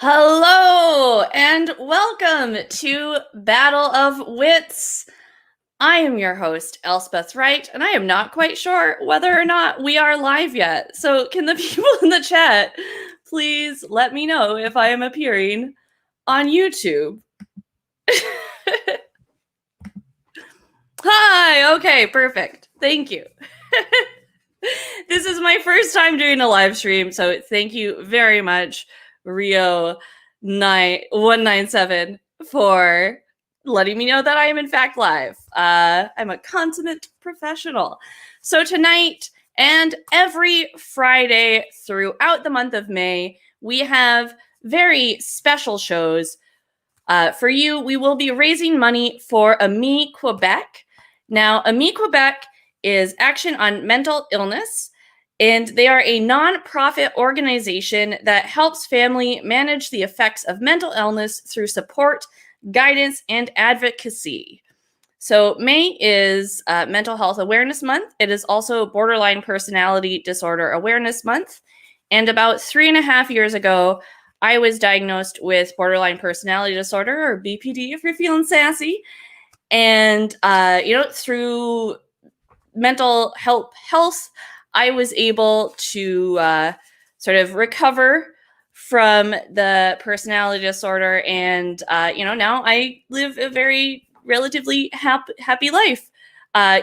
Hello and welcome to Battle of Wits. I am your host, Elspeth Wright, and I am not quite sure whether or not we are live yet. So can the people in the chat please let me know if I am appearing on YouTube? Hi, okay, perfect. Thank you. This is my first time doing a live stream, so thank you very much, Rio197, for letting me know that I am in fact live. I'm a consummate professional. So tonight and every Friday throughout the month of May, we have very special shows for you. We will be raising money for AMI Quebec. Now, AMI Quebec is Action on Mental Illness, and they are a non-profit organization that helps family manage the effects of mental illness through support, guidance, and advocacy. So May is Mental Health Awareness Month. It is also Borderline Personality Disorder Awareness Month. And about 3.5 years ago, I was diagnosed with borderline personality disorder, or BPD if you're feeling sassy. And, through mental health, I was able to sort of recover from the personality disorder. And, now I live a very relatively happy life,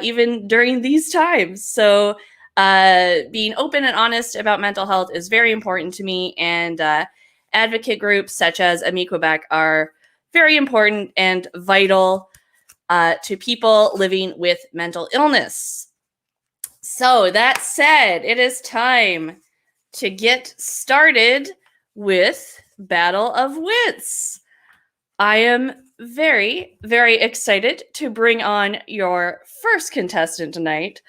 even during these times. So being open and honest about mental health is very important to me. And advocate groups such as AMI Quebec are very important and vital to people living with mental illness. So that said, it is time to get started with Battle of Wits. I am very, very excited to bring on your first contestant tonight.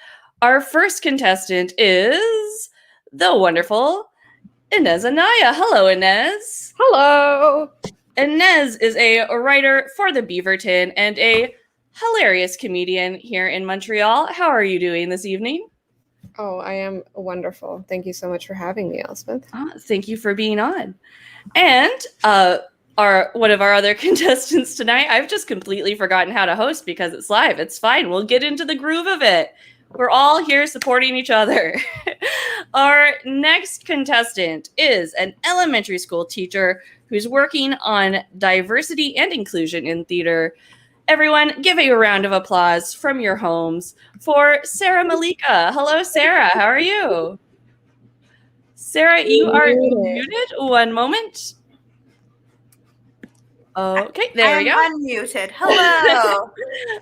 Our first contestant is the wonderful Inés Anaya. Hello, Inés. Hello. Inés is a writer for the Beaverton and a hilarious comedian here in Montreal. How are you doing this evening? Oh, I am wonderful. Thank you so much for having me, Elspeth. Thank you for being on. And one of our other contestants tonight, I've just completely forgotten how to host because it's live. It's fine. We'll get into the groove of it. We're all here supporting each other. Our next contestant is an elementary school teacher who's working on diversity and inclusion in theater. Everyone, give a round of applause from your homes for Sara Meleika. Hello, Sara. How are you? Sara, you are muted. One moment. Okay, there we go. I'm unmuted. Hello.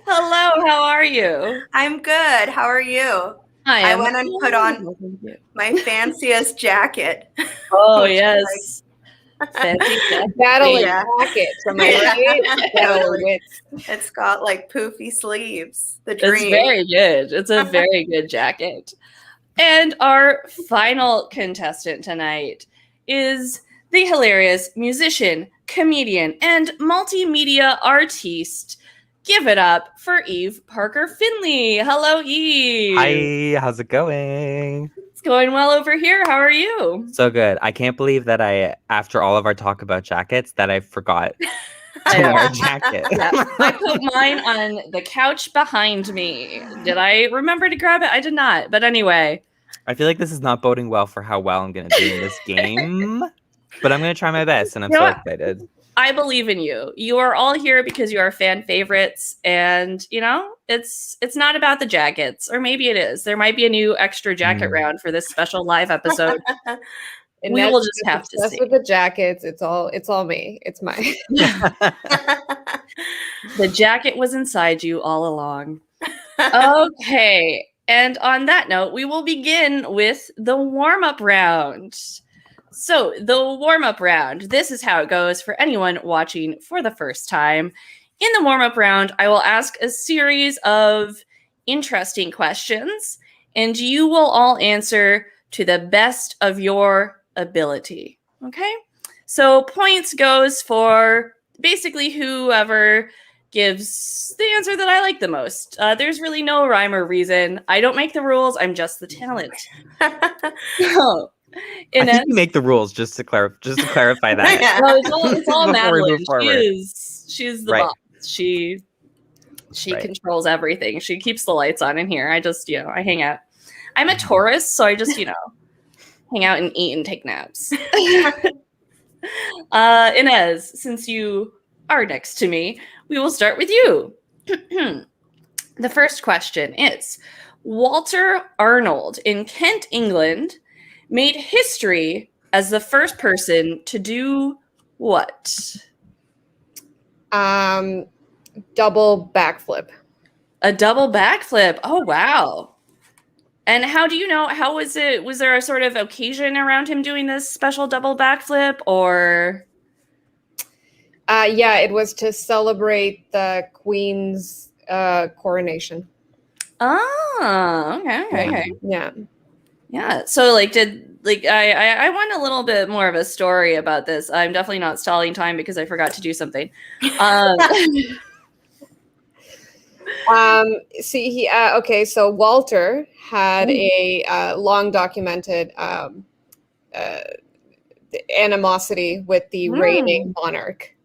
Hello, how are you? I'm good. How are you? I went and put on my fanciest jacket. Oh, yes. Fancy battling jackets. Am I right? Totally. It's got like poofy sleeves. The dream. It's very good. It's a very good jacket. And our final contestant tonight is the hilarious musician, comedian, and multimedia artiste. Give it up for Eve Parker Finley. Hello, Eve. Hi, how's it going? It's going well over here. How are you? So good. I can't believe that after all of our talk about jackets, that I forgot to wear a jacket. Yeah, I put mine on the couch behind me. Did I remember to grab it? I did not. But anyway. I feel like this is not boding well for how well I'm going to do in this game. But I'm going to try my best, and I'm so excited. I believe in you. You are all here because you are fan favorites, and it's not about the jackets, or maybe it is. There might be a new extra jacket round for this special live episode. And we will just have to see. With the jackets, it's all me. It's mine. The jacket was inside you all along. Okay, and on that note, we will begin with the warm-up round. So the warm-up round, this is how it goes for anyone watching for the first time. In the warm-up round, I will ask a series of interesting questions, and you will all answer to the best of your ability. Okay? So points goes for basically whoever gives the answer that I like the most. There's really no rhyme or reason. I don't make the rules. I'm just the talent. So, I think you make the rules just to clarify that. Yeah. No, it's all Before we move Madeline. forward. She's the Right. boss. She Right. controls everything. She keeps the lights on in here. I just, I hang out. I'm a Taurus, so I just, hang out and eat and take naps. Inés, since you are next to me, we will start with you. The first question is, Walter Arnold in Kent, England, made history as the first person to do what? Double backflip. A double backflip. Oh, wow. And how do you know? How was it? Was there a sort of occasion around him doing this special double backflip, or? Yeah, it was to celebrate the Queen's coronation. Oh, okay. Yeah. So, I want a little bit more of a story about this. I'm definitely not stalling time because I forgot to do something. Okay, so Walter had a long documented animosity with the reigning monarch.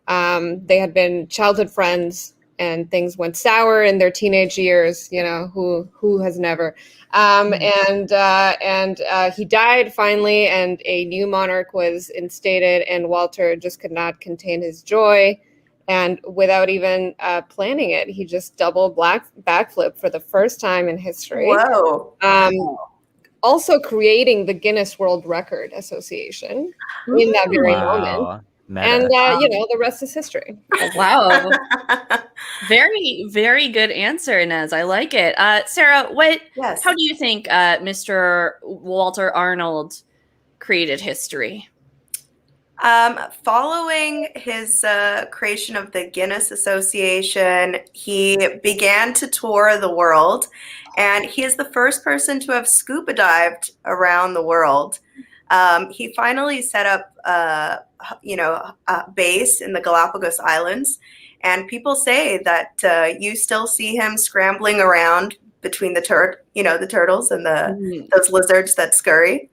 They had been childhood friends, and things went sour in their teenage years. Who has never? And he died finally, and a new monarch was instated, and Walter just could not contain his joy. And without even planning it, he just double backflip for the first time in history. Whoa. Also creating the Guinness World Record Association in that very moment. Meta. And, the rest is history. Wow. Very, very good answer, Inés. I like it. Sarah, how do you think Mr. Walter Arnold created history? Following his creation of the Guinness Association, he began to tour the world, and he is the first person to have scuba dived around the world. He finally set up, a base in the Galapagos Islands, and people say that you still see him scrambling around between the turtles and those lizards that scurry.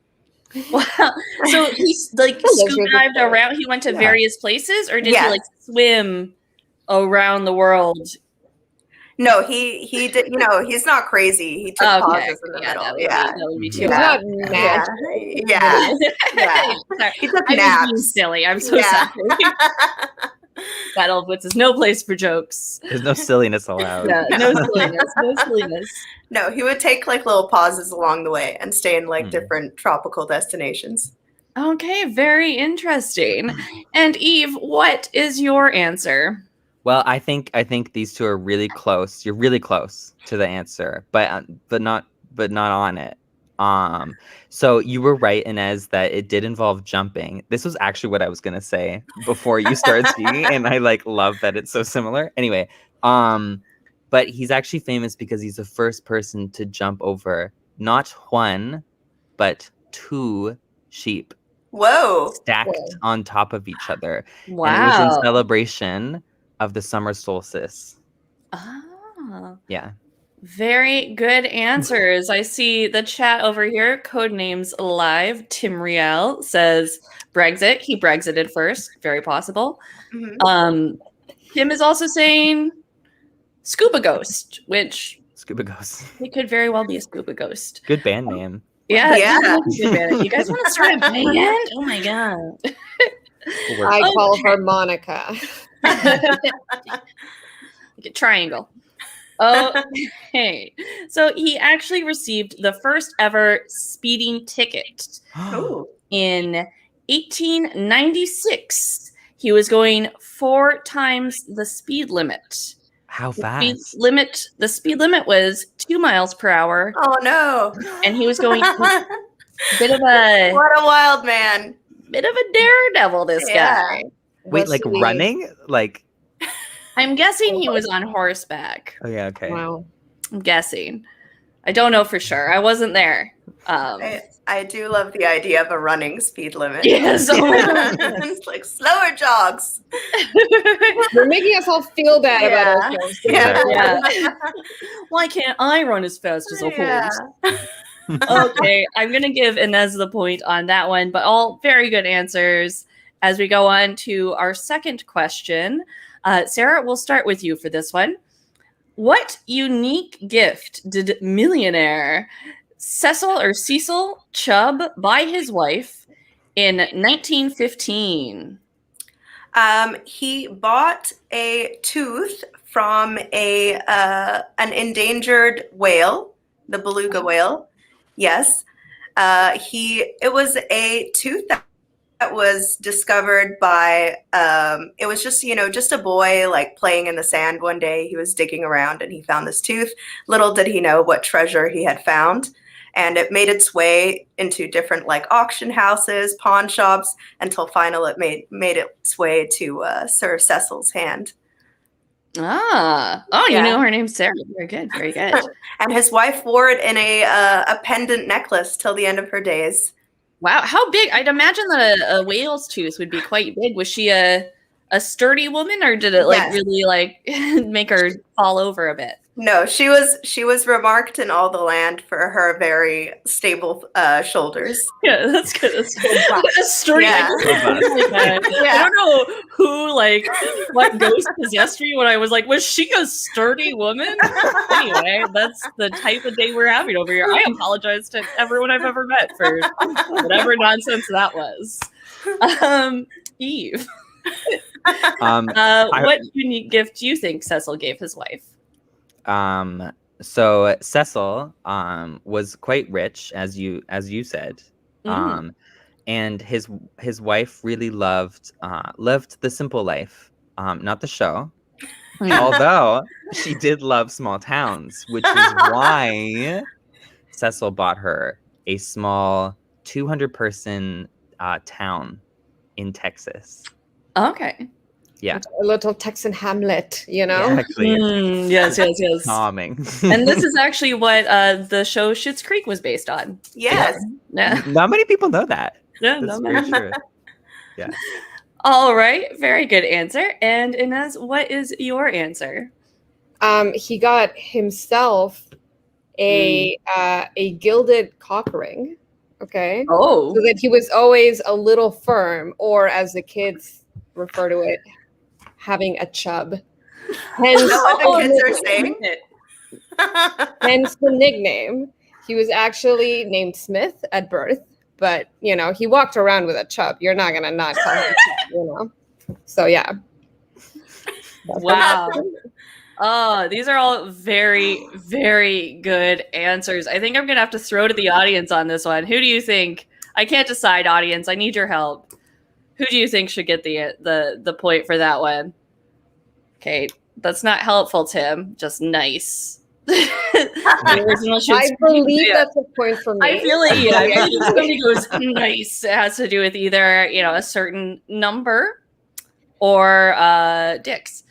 Wow. So he's scuba dived around. He went to various places, or did he swim around the world? No, he did. He's not crazy. He took pauses in the middle. That would be too much. Yeah. He took naps. I'm being silly. I'm so sorry. Battle of Wits is no place for jokes. There's no silliness allowed. Yeah, no silliness. No, he would take little pauses along the way and stay in different tropical destinations. Okay, very interesting. And Eve, what is your answer? Well, I think these two are really close. You're really close to the answer, but not on it. So you were right, Inés, that it did involve jumping. This was actually what I was gonna say before you started speaking, and I love that it's so similar. Anyway, but he's actually famous because he's the first person to jump over not one, but two sheep. Whoa! Stacked on top of each other. Wow! And it was in celebration of the summer solstice. Ah. Yeah. Very good answers. I see the chat over here, Codenames Live. Tim Riel says Brexit. He Brexited first. Very possible. Mm-hmm. Tim is also saying Scuba Ghost, which Scuba Ghost. It could very well be a Scuba Ghost. Good band name. Yeah. Good band. You guys want to start a band? Oh my god. I call her Monica. Like a triangle. Okay. So he actually received the first ever speeding ticket in 1896. He was going 4 times the speed limit. How fast? The speed limit was 2 miles per hour. Oh no. And he was going what a wild man. Bit of a daredevil, this guy. Wait, running? I'm guessing he was on horseback. Oh yeah, okay. Wow. I'm guessing. I don't know for sure. I wasn't there. I do love the idea of a running speed limit. Yes. It's slower jogs. You're making us all feel bad about ourselves. Yeah. Why can't I run as fast as a horse? Okay, I'm going to give Inés the point on that one, but all very good answers. As we go on to our second question, Sarah, we'll start with you for this one. What unique gift did millionaire Cecil Chubb buy his wife in 1915? He bought a tooth from an endangered whale, the beluga whale. Yes. It was a tooth that was discovered by it was just a boy like playing in the sand one day. He was digging around and he found this tooth. Little did he know what treasure he had found. And it made its way into different like auction houses, pawn shops, until finally it made its way to Sir Cecil's hand. You know her name's Sarah. Very good, very good. And his wife wore it in a pendant necklace till the end of her days. Wow, how big? I'd imagine that a whale's tooth would be quite big. Was she a sturdy woman, or did it really make her fall over a bit? No, she was remarked in all the land for her very stable shoulders. Yeah, that's good. That's good. A sturdy. Yeah. I don't know who what ghost possessed me when I was like, was she a sturdy woman? Anyway, that's the type of day we're having over here. I apologize to everyone I've ever met for whatever nonsense that was. Eve, what unique gift do you think Cecil gave his wife? So Cecil was quite rich, as you said. And his wife really lived the simple life, not the show. Although she did love small towns, which is why Cecil bought her a small 200-person town in Texas. Okay. Yeah. A little Texan hamlet, you know? Exactly. Yes. Calming. And this is actually what the show Schitt's Creek was based on. Yes. Yeah. Not many people know that. Yeah, That's very true. Yeah. All right. Very good answer. And Inés, what is your answer? He got himself a gilded cock ring. Okay. Oh. So that he was always a little firm, or as the kids refer to it, having a chub. Hence, what the kids are saying. Hence the nickname. He was actually named Smith at birth, but he walked around with a chub. You're not gonna not call him chub, So yeah. Wow. Oh, these are all very, very good answers. I think I'm gonna have to throw to the audience on this one. Who do you think? I can't decide, audience. I need your help. Who do you think should get the point for that one? Okay, that's not helpful, Tim. Just nice. I believe that's a point for me. I feel like if somebody goes nice, it has to do with either a certain number or dicks.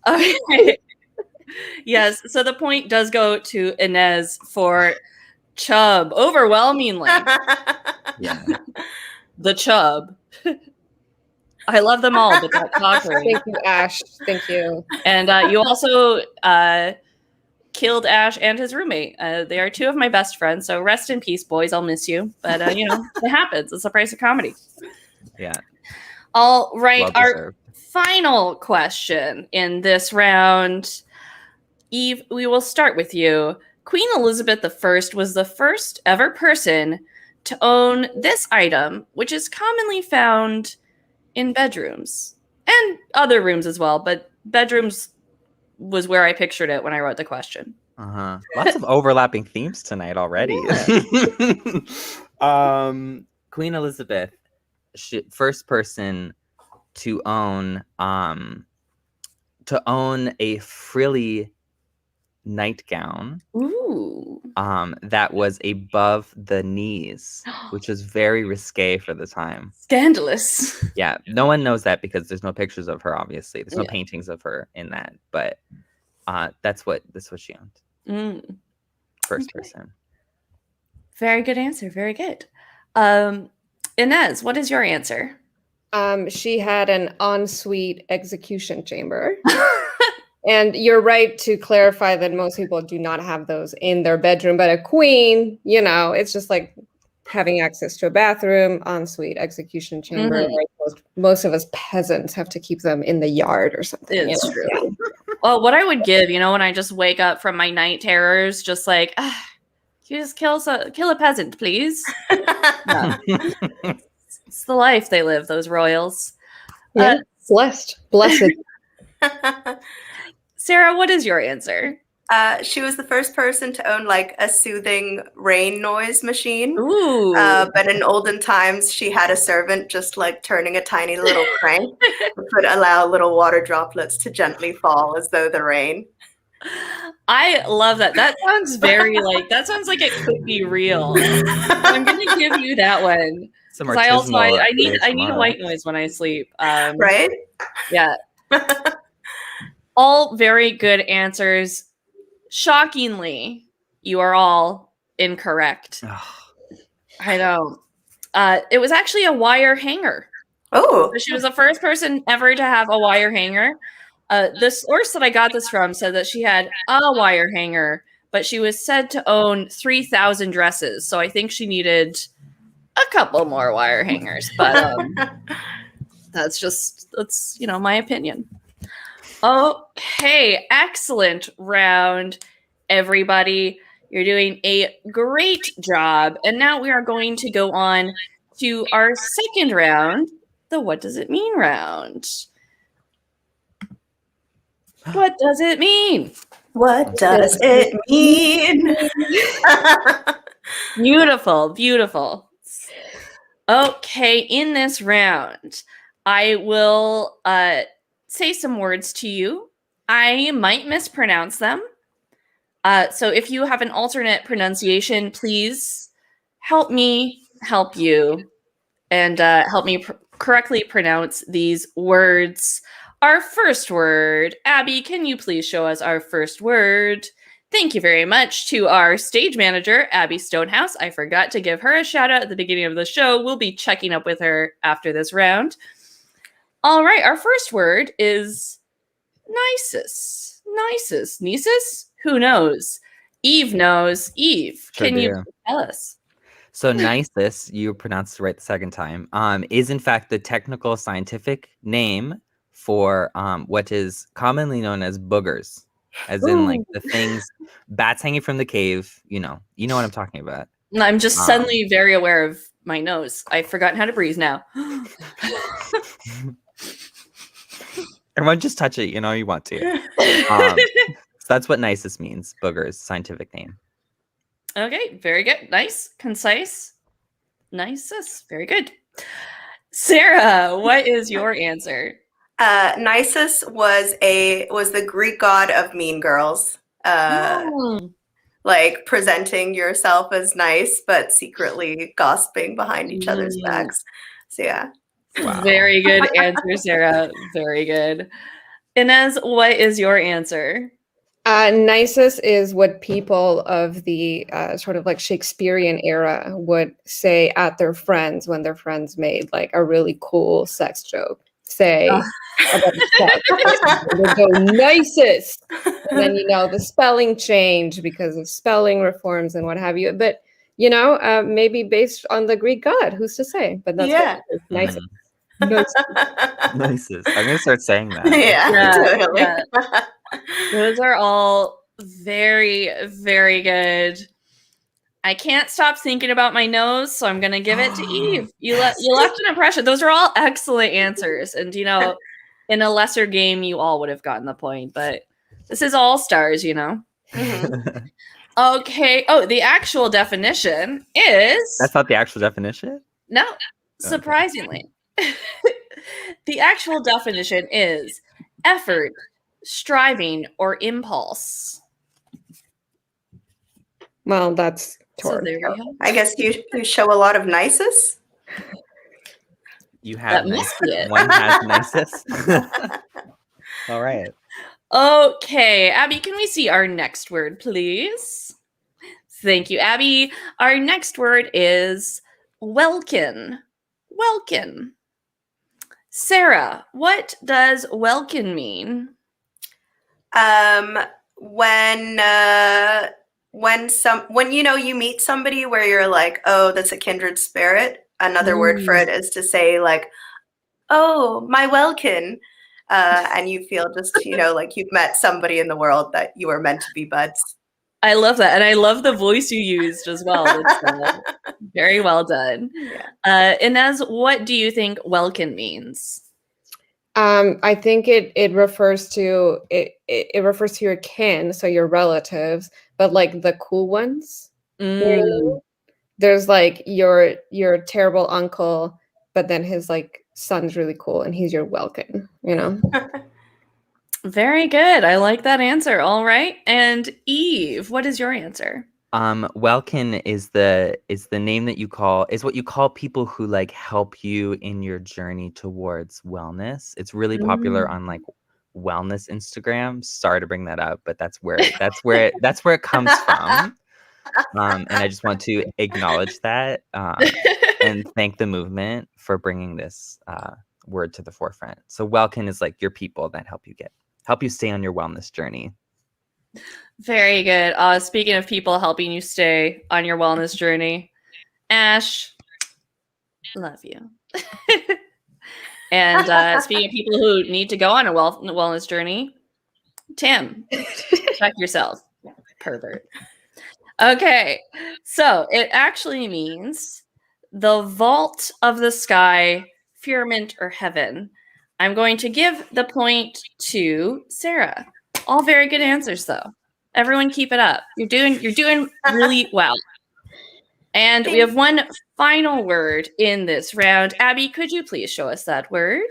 Okay. Yes, so the point does go to Inés for chub, overwhelmingly. Yeah. The chub. I love them all, but that cock ring. Thank you, Ash. Thank you. And you also killed Ash and his roommate. They are two of my best friends, so rest in peace, boys. I'll miss you. But, it happens. It's the price of comedy. Yeah. All right. Well our deserved. final question in this round. Eve, we will start with you. Queen Elizabeth I was the first ever person to own this item, which is commonly found in bedrooms and other rooms as well, but bedrooms was where I pictured it when I wrote the question. Lots of overlapping themes tonight already. Queen Elizabeth, first person to own a frilly nightgown. Ooh. That was above the knees, which was very risque for the time. Scandalous. Yeah, no one knows that because there's no pictures of her. Obviously, there's no paintings of her in that, but that's what she owned. First person. Very good answer. Very good. Inés, what is your answer? She had an ensuite execution chamber. And you're right to clarify that most people do not have those in their bedroom, but a queen, you know, it's just like having access to a bathroom, ensuite, execution chamber. Mhm. Like most of us peasants have to keep them in the yard or something. It's you know? true. Yeah. Well, what I would give, you know, when I just wake up from my night terrors, just like, can you just kill a peasant, please? Yeah. It's the life they live, those royals. Yeah, blessed. Sarah, what is your answer? She was the first person to own like a soothing rain noise machine. Ooh. But in olden times, she had a servant just like turning a tiny little crank that would allow little water droplets to gently fall as though the rain. I love that. That sounds very like it could be real. I'm gonna give you that one. Some Because I also I need a ASMR. white noise when I sleep. Right? Yeah. All very good answers. Shockingly, you are all incorrect. I know. It was actually a wire hanger. Oh. So she was the first person ever to have a wire hanger. The source that I got this from said that she had a wire hanger, but she was said to own 3,000 dresses. So I think she needed a couple more wire hangers. But that's you know, my opinion. Okay, excellent round, everybody. You're doing a great job. And now we are going to go on to our second round, the What Does It Mean round. What does it mean? What does it mean? Beautiful, beautiful. Okay, in this round, I will say some words to you. I might mispronounce them. So if you have an alternate pronunciation, please help me help you and help me correctly pronounce these words. Our first word, Abby, can you please show us our first word? Thank you very much to our stage manager, Abby Stonehouse. I forgot to give her a shout out at the beginning of the show. We'll be checking up with her after this round. All right, our first word is nisus. Nisus. Nisus? Who knows? Eve knows. Eve, Sure can you do. tell us? So nisus, you pronounced it right the second time, is in fact the technical scientific name for what is commonly known as boogers, as in like the things, bats hanging from the cave. You know what I'm talking about. I'm just suddenly very aware of my nose. I've forgotten how to breathe now. Everyone just touch it, you want to. So that's what nisus means, boogers, scientific name. Okay, very good. Nice, concise. Nisus, very good. Sarah, what is your answer? Nisus was the Greek god of mean girls. Like presenting yourself as nice, but secretly gossiping behind each other's backs. So yeah. Wow. Very good answer, Sarah. Very good. Inez, what is your answer? Nisus is what people of the sort of like Shakespearean era would say at their friends when their friends made like a really cool sex joke. Say about sex. They go nisus, and then the spelling change because of spelling reforms and what have you. But maybe based on the Greek god, who's to say? But that's nisus. Nisus. I'm gonna start saying that. Yeah, totally. Yeah. Those are all very, very good. I can't stop thinking about my nose, so I'm gonna give it to Eve. You left an impression. Those are all excellent answers, and in a lesser game, you all would have gotten the point. But this is All Stars, Mm-hmm. Okay. Oh, the actual definition is. That's not the actual definition? No, surprisingly. The actual definition is effort, striving, or impulse. Well, that's So there we go. I guess you show a lot of nisus. You have That must be it. One has nisus. All right. Okay, Abby, can we see our next word, please? Thank you, Abby. Our next word is welkin. Welkin. Sarah, what does welkin mean? When you meet somebody where you're like, oh, that's a kindred spirit. Another word for it is to say like, oh, my welkin. And you feel just, like you've met somebody in the world that you were meant to be buds. I love that. And I love the voice you used as well. That's very well done. Yeah. Inez, what do you think welkin means? I think it refers to it refers to your kin, so your relatives, but like the cool ones. There's like your terrible uncle, but then his like son's really cool and he's your welkin, Very good. I like that answer. All right. And Eve, what is your answer? Welkin is the name that is what you call people who like help you in your journey towards wellness. It's really popular on like wellness Instagram. Sorry to bring that up, but that's where it comes from. And I just want to acknowledge that and thank the movement for bringing this word to the forefront. So welkin is like your people that help you stay on your wellness journey. Very good. Speaking of people helping you stay on your wellness journey, Ash, love you. And speaking of people who need to go on a wellness journey, Tim, check yourself, pervert. Okay, so it actually means the vault of the sky, firmament, or heaven. I'm going to give the point to Sarah. All very good answers, though. Everyone keep it up. You're doing really well. And we have one final word in this round. Abby, could you please show us that word?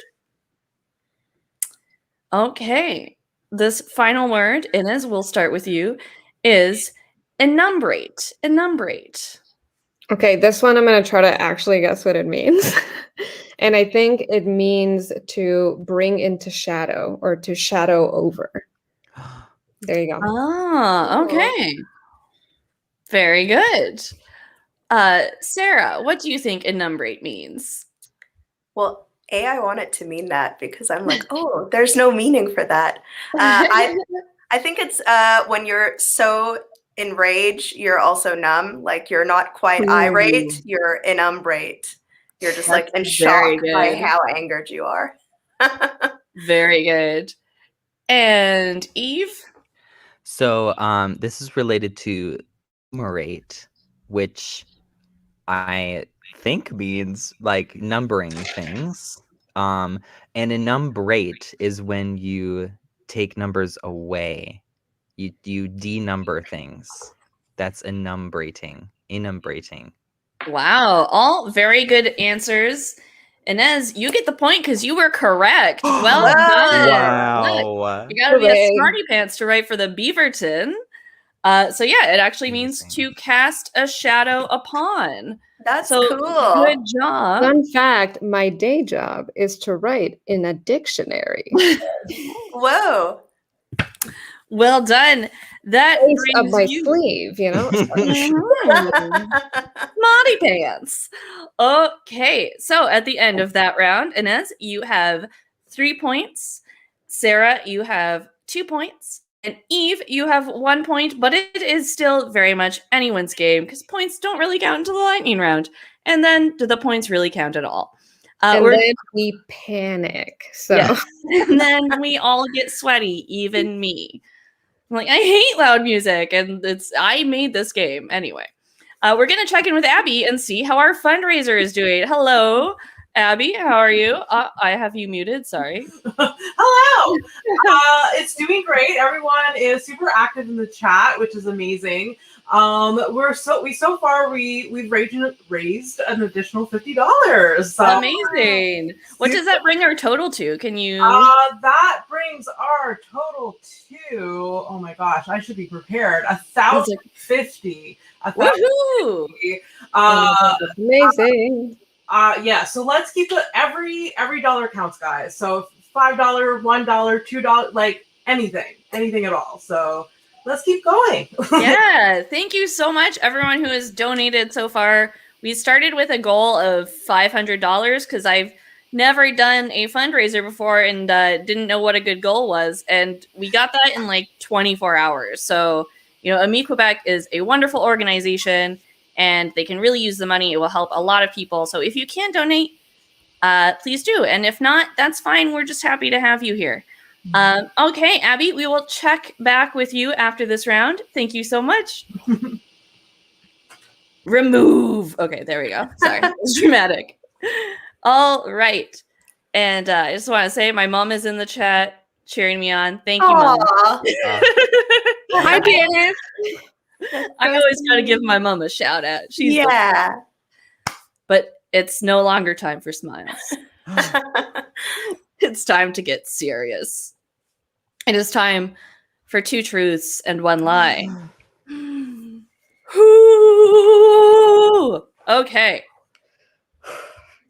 Okay. This final word, Inez, we'll start with you, is enumberate. Enumberate. Okay, this one I'm going to try to actually guess what it means. And I think it means to bring into shadow or to shadow over. There you go. Ah, okay. Very good. Sarah, what do you think enumberate means? Well, I want it to mean that because I'm like, oh, there's no meaning for that. I think it's when you're so enraged, you're also numb. Like you're not quite irate, you're enumbrate. You're just like in shock by how angered you are. Very good. And Eve? So this is related to numerate, which I think means like numbering things. And enumberate is when you take numbers away. You denumber things. That's enumbrating. Wow, all very good answers. Inez, you get the point because you were correct. Well done. Wow. You gotta be a smarty pants to write for the Beaverton. So yeah, it actually means to cast a shadow upon. That's cool. Good job. Fun fact, my day job is to write in a dictionary. Whoa. Well done. That brings up my sleeve, Smarty pants. Okay, so at the end of that round, Inez, you have 3 points. Sarah, you have 2 points. And Eve, you have 1 point, but it is still very much anyone's game because points don't really count until the lightning round. And then do the points really count at all? And then we panic. So yeah. And then we all get sweaty, even me. I'm like, I hate loud music, and I made this game anyway. We're gonna check in with Abby and see how our fundraiser is doing. Hello, Abby, how are you? I have you muted. Sorry. Hello. It's doing great. Everyone is super active in the chat, which is amazing. We've raised an additional $50. Amazing. What does that bring our total to? Can you? That brings our total to, oh my gosh, I should be prepared. 1,050. Woohoo! Amazing. Yeah, so let's keep it every dollar counts, guys. So $5, $1, $2, like anything at all. So let's keep going. Yeah, thank you so much, everyone who has donated so far. We started with a goal of $500 because I've never done a fundraiser before and didn't know what a good goal was. And we got that in like 24 hours. So, AMI Quebec is a wonderful organization and they can really use the money. It will help a lot of people. So if you can donate, please do. And if not, that's fine. We're just happy to have you here. Okay, Abby, we will check back with you after this round. Thank you so much. Remove. Okay, there we go. Sorry, it's dramatic. All right. And I just want to say my mom is in the chat cheering me on. Thank you, Mom. Hi, Janice. I always got to give my mom a shout out. She's but it's no longer time for smiles. It's time to get serious. It is time for 2 truths and 1 lie. Okay.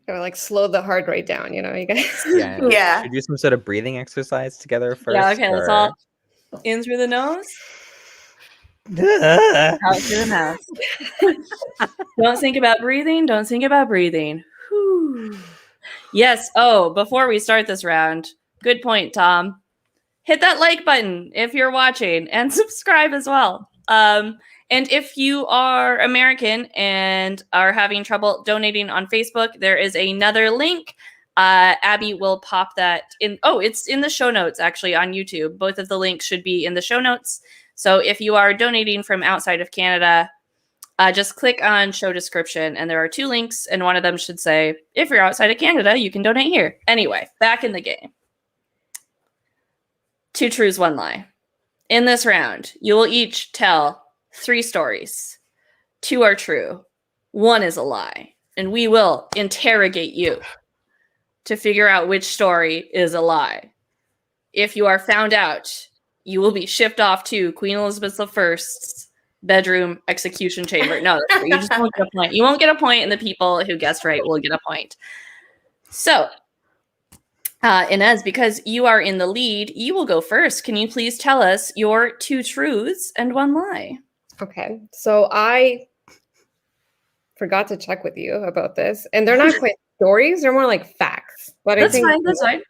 Gotta like slow the heart rate down, you guys. Yeah. Should we do some sort of breathing exercise together first? Yeah, okay, let's all in through the nose. Out through the mouth. Don't think about breathing. Don't think about breathing. Whew. Yes. Oh, before we start this round, good point, Tom. Hit that like button if you're watching and subscribe as well. And if you are American and are having trouble donating on Facebook, there is another link. Abby will pop that in. Oh, it's in the show notes, actually, on YouTube. Both of the links should be in the show notes. So if you are donating from outside of Canada, just click on show description, and there are 2 links, and one of them should say, if you're outside of Canada, you can donate here. Anyway, back in the game. 2 truths, 1 lie. In this round, you will each tell 3 stories. 2 are true. 1 is a lie. And we will interrogate you to figure out which story is a lie. If you are found out, you will be shipped off to Queen Elizabeth I's bedroom execution chamber. No, you just won't get a point. You won't get a point, and the people who guessed right will get a point. So, Inés, because you are in the lead, you will go first. Can you please tell us your 2 truths and 1 lie? Okay, so I forgot to check with you about this, and they're not quite stories; they're more like facts. But That's fine. That's fine.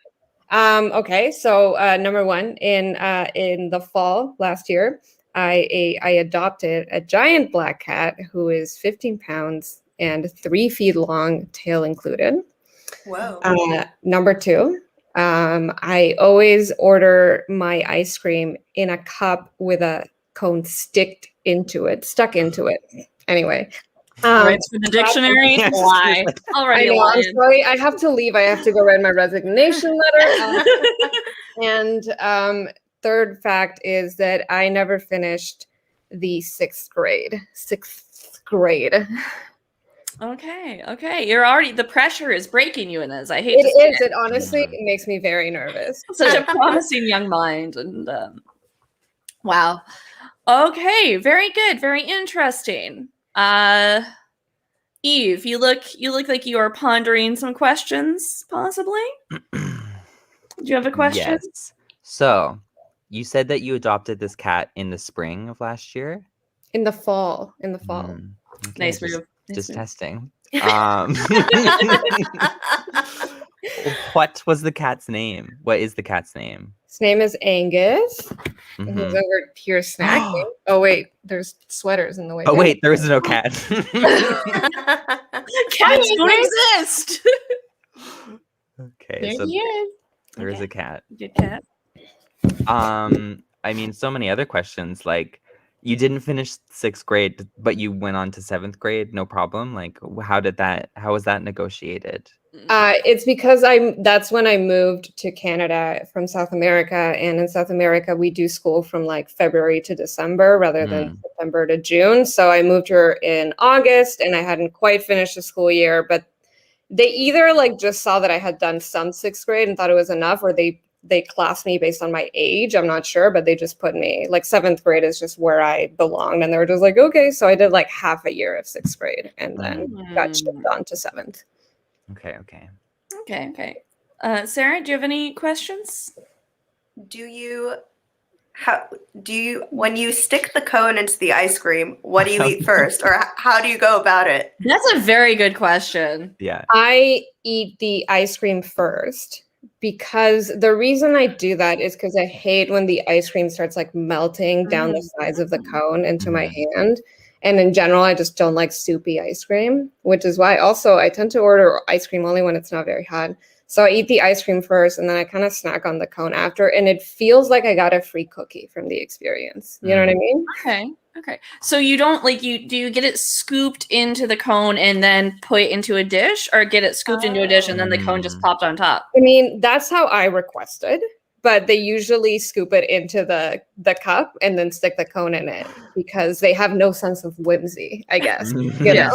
Okay, so number 1, in the fall last year, I adopted a giant black cat who is 15 pounds and 3 feet long, tail included. Whoa. Number 2, I always order my ice cream in a cup with a cone stuck into it. Anyway. Right for the dictionary. Lie. Already I know, lying. I'm sorry. I have to leave. I have to go write my resignation letter. And third fact is that I never finished the 6th grade. 6th grade. Okay. You're already, the pressure is breaking you, Inés. I hate It to say is. It honestly it makes me very nervous. Such a promising young mind. And wow. Okay, very good. Very interesting. Eve, you look like you are pondering some questions, possibly. Do you have a question? Yes. So, you said that you adopted this cat in the spring of last year? In the fall. Okay, Nice move. Just testing. What was the cat's name? What is the cat's name? His name is Angus. He's Mhm. over here snacking. Oh wait, there's sweaters in the way. Oh wait, there is no cat. Cats don't exist. Okay, There so he is. there is a cat. Good cat. I mean, so many other questions. Like, you didn't finish 6th grade, but you went on to 7th grade, no problem. Like, how was that negotiated? It's because that's when I moved to Canada from South America, and in South America we do school from like February to December rather than September to June. So I moved here in August, and I hadn't quite finished the school year, but they either like just saw that I had done some 6th grade and thought it was enough, or they classed me based on my age. I'm not sure, but they just put me like 7th grade is just where I belonged, and they were just like, okay. So I did like half a year of 6th grade and then got shipped on to 7th. Okay. Okay. Sarah, do you have any questions? Do you How when you stick the cone into the ice cream, what do you eat first, or how do you go about it? That's a very good question. Yeah. I eat the ice cream first because the reason I do that is because I hate when the ice cream starts like melting down the sides of the cone into my hand. And in general, I just don't like soupy ice cream, which is why also I tend to order ice cream only when it's not very hot. So I eat the ice cream first and then I kind of snack on the cone after. And it feels like I got a free cookie from the experience. You know what I mean? Okay. So you don't do you get it scooped into the cone and then put it into a dish, or get it scooped into a dish and then the cone just popped on top? I mean, that's how I requested, but they usually scoop it into the cup and then stick the cone in it because they have no sense of whimsy, I guess. You know?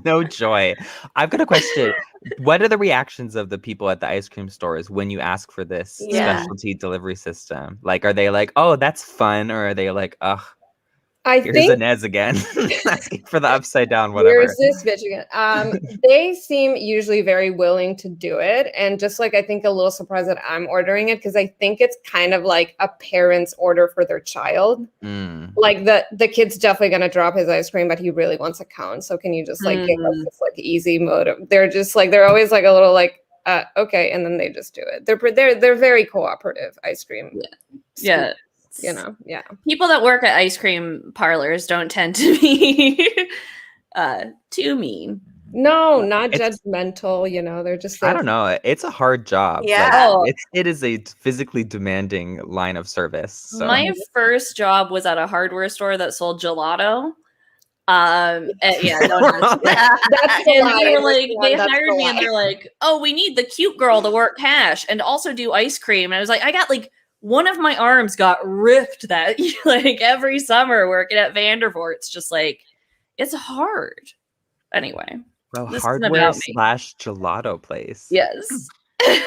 No joy. I've got a question. What are the reactions of the people at the ice cream stores when you ask for this specialty delivery system? Like, are they like, oh, that's fun? Or are they like, ugh, here's Inés again, asking for the upside down, whatever. Here's this bitch again. They seem usually very willing to do it. And just like, I think a little surprised that I'm ordering it because I think it's kind of like a parent's order for their child. Like the kid's definitely going to drop his ice cream, but he really wants a cone. So can you just like give us this like easy mode of, they're just like, they're always like a little like, okay. And then they just do it. They're very cooperative ice cream. Yeah. You know, people that work at ice cream parlors don't tend to be too mean. No, not judgmental. You know, they're just I don't know, it's a hard job. Yeah. Like, it is a physically demanding line of service. So. My first job was at a hardware store that sold gelato. And yeah, no, that's and they were like, they hired me and they're like, oh, we need the cute girl to work cash and also do ice cream. And I was like, I got like one of my arms got ripped that like every summer working at Vandervoort's, just like, it's hard. Anyway. Well, hardware / gelato place. Yes. I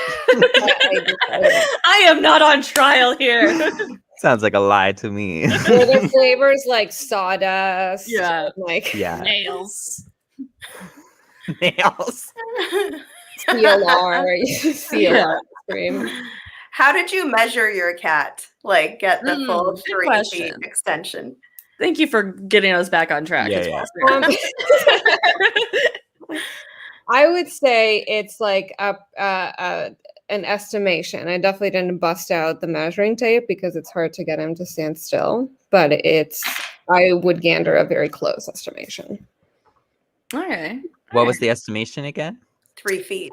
am not on trial here. Sounds like a lie to me. Well, the flavors like sawdust. Yeah. Like nails. CLR cream. How did you measure your cat? Like get the full 3 feet extension? Thank you for getting us back on track. I would say it's like an estimation. I definitely didn't bust out the measuring tape because it's hard to get him to stand still, but I would gander a very close estimation. Okay. What was the estimation again? 3 feet.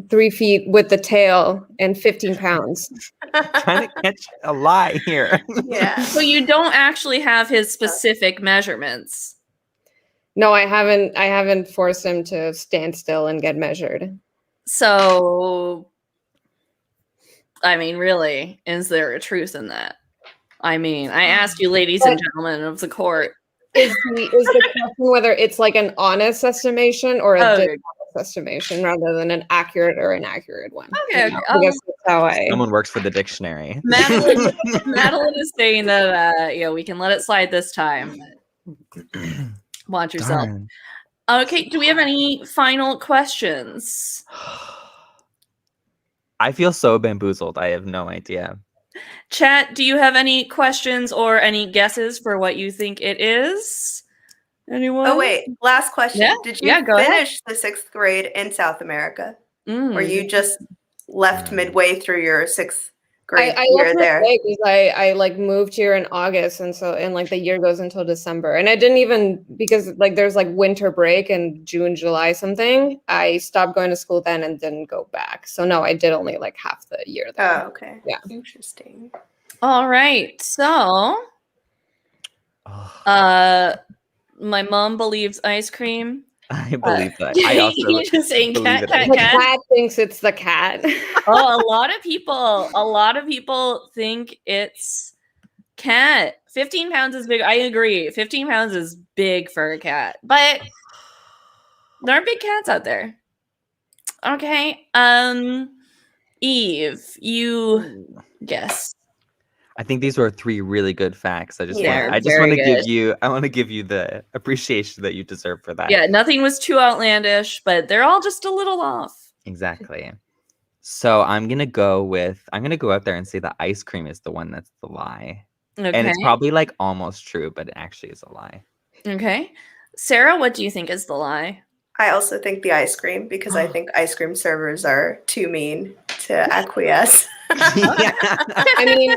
3 feet with the tail and 15 pounds. Trying to catch a lie here. Yeah. So you don't actually have his specific measurements. No, I haven't forced him to stand still and get measured. So, I mean, really, is there a truth in that? I mean, I ask you, ladies and gentlemen of the court. Is the question whether it's like an honest estimation or a dishonest estimation rather than an accurate or inaccurate one? Okay. I guess that's how Someone works for the dictionary. Madeline is saying that we can let it slide this time. Watch yourself. Darn. Okay, do we have any final questions? I feel so bamboozled. I have no idea. Chat, do you have any questions or any guesses for what you think it is? Anyone? Oh, wait. Last question. Yeah? Did you finish the 6th grade in South America? Or you just left midway through your 6th grade year there? Because I like moved here in August, and like the year goes until December, and I didn't even, because like there's like winter break in June, July something. I stopped going to school then and didn't go back. So no, I did only like half the year there. Oh, okay. Yeah. Interesting. All right. So, my mom believes ice cream. I believe that. I also You're just saying cat. The cat thinks it's the cat. Oh, a lot of people think it's cat. 15 pounds is big. I agree. 15 pounds is big for a cat, but there are big cats out there. Okay. Eve, you guess. I think these were 3 really good facts. I just want to give you the appreciation that you deserve for that. Yeah, nothing was too outlandish, but they're all just a little off. Exactly. So I'm gonna go out there and say the ice cream is the one that's the lie. Okay. And it's probably like almost true, but it actually is a lie. Okay. Sarah, what do you think is the lie? I also think the ice cream, because I think ice cream servers are too mean to acquiesce. Yeah. I mean,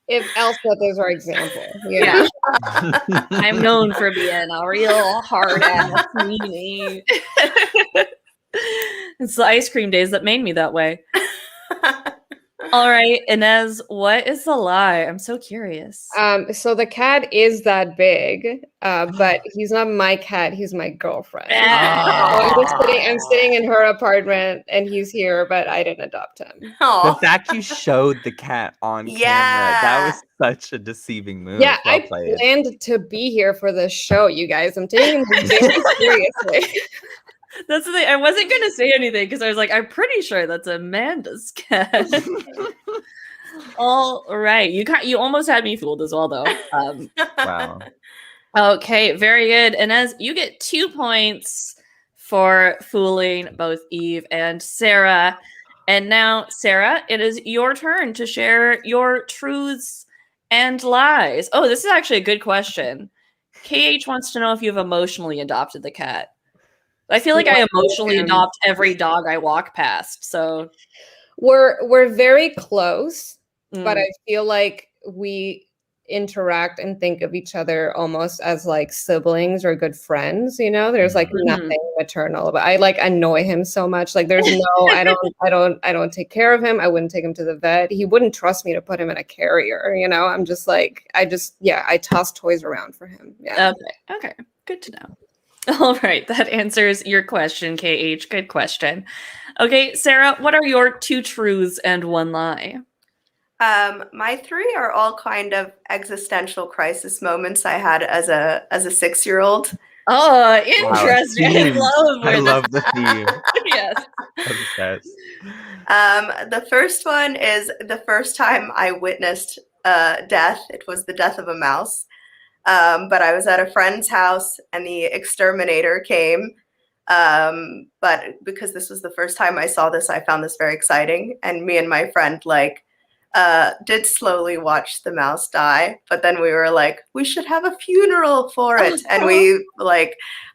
if Elsa is our example. Yeah. I'm known for being a real hard ass meanie. It's the ice cream days that made me that way. All right, Inés, what is the lie? I'm so curious. So the cat is that big, but he's not my cat. He's my girlfriend. So I'm sitting in her apartment, and he's here, but I didn't adopt him. The Aw. fact you showed the cat on camera, that was such a deceiving move. Yeah, Well I played. planned to be here for this show, you guys. I'm taking this very seriously. That's the thing. I wasn't going to say anything because I was like, I'm pretty sure that's Amanda's cat. All right. You almost had me fooled as well, though. Wow. Okay, very good. And as you get 2 points for fooling both Eve and Sarah. And now, Sarah, it is your turn to share your truths and lies. Oh, this is actually a good question. KH wants to know if you've emotionally adopted the cat. I feel like I emotionally adopt every dog I walk past. So we're very close, but Mm. I feel like we interact and think of each other almost as like siblings or good friends. You know, there's like nothing maternal, but I like annoy him so much. Like there's no, I don't take care of him. I wouldn't take him to the vet. He wouldn't trust me to put him in a carrier. You know, I'm just like, I toss toys around for him. Yeah. Okay, good to know. All right, that answers your question, KH. Good question. Okay, Sarah, what are your 2 truths and 1 lie? My 3 are all kind of existential crisis moments I had as a 6-year-old. Oh, interesting. Wow, I love the theme. Yes. Obsessed. The first one is the first time I witnessed death. It was the death of a mouse. But I was at a friend's house and the exterminator came. But because this was the first time I saw this, I found this very exciting. And me and my friend did slowly watch the mouse die. But then we were like, we should have a funeral for it. And we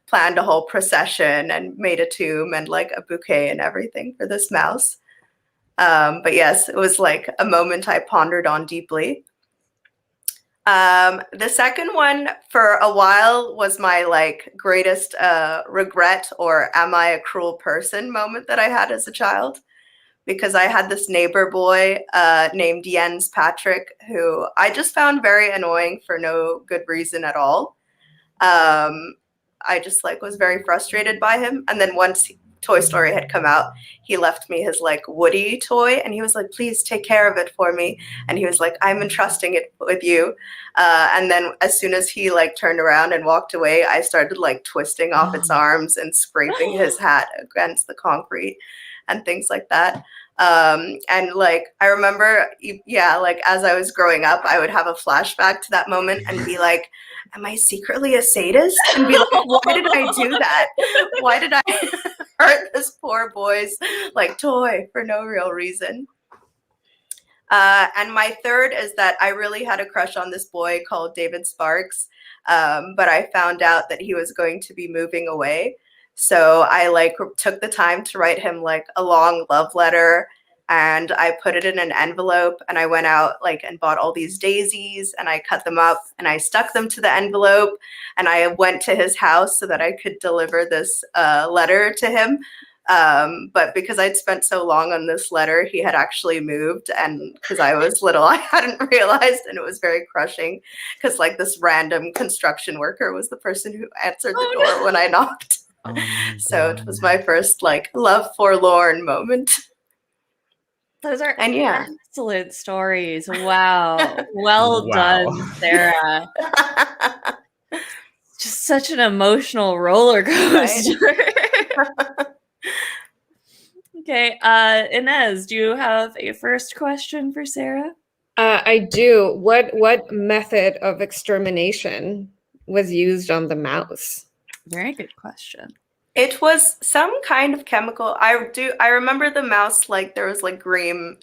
planned a whole procession and made a tomb and like a bouquet and everything for this mouse. But yes, it was like a moment I pondered on deeply. The second one for a while was my greatest regret or am I a cruel person moment that I had as a child, because I had this neighbor boy named Jens Patrick who I just found very annoying for no good reason at all. I just was very frustrated by him. And then once Toy Story had come out, he left me his Woody toy and he was like, please take care of it for me. And he was like, I'm entrusting it with you. And then as soon as he turned around and walked away, I started twisting off its arms and scraping his hat against the concrete and things like that. And I remember, as I was growing up, I would have a flashback to that moment and be like, am I secretly a sadist? And be like, why did I do that? Why did I hurt this poor boy's toy for no real reason? And my third is that I really had a crush on this boy called David Sparks, but I found out that he was going to be moving away. So I took the time to write him a long love letter, and I put it in an envelope, and I went out and bought all these daisies and I cut them up and I stuck them to the envelope, and I went to his house so that I could deliver this letter to him. But because I'd spent so long on this letter, he had actually moved, and because I was little, I hadn't realized, and it was very crushing because this random construction worker was the person who answered the door when I knocked. Oh so it was my first love forlorn moment. Those are And yeah. excellent stories. Wow. Well done, Sarah. Just such an emotional roller coaster. Right? Okay, Inés, do you have a first question for Sarah? I do. What method of extermination was used on the mouse? Very good question. It was some kind of chemical. I remember the mouse, like there was like green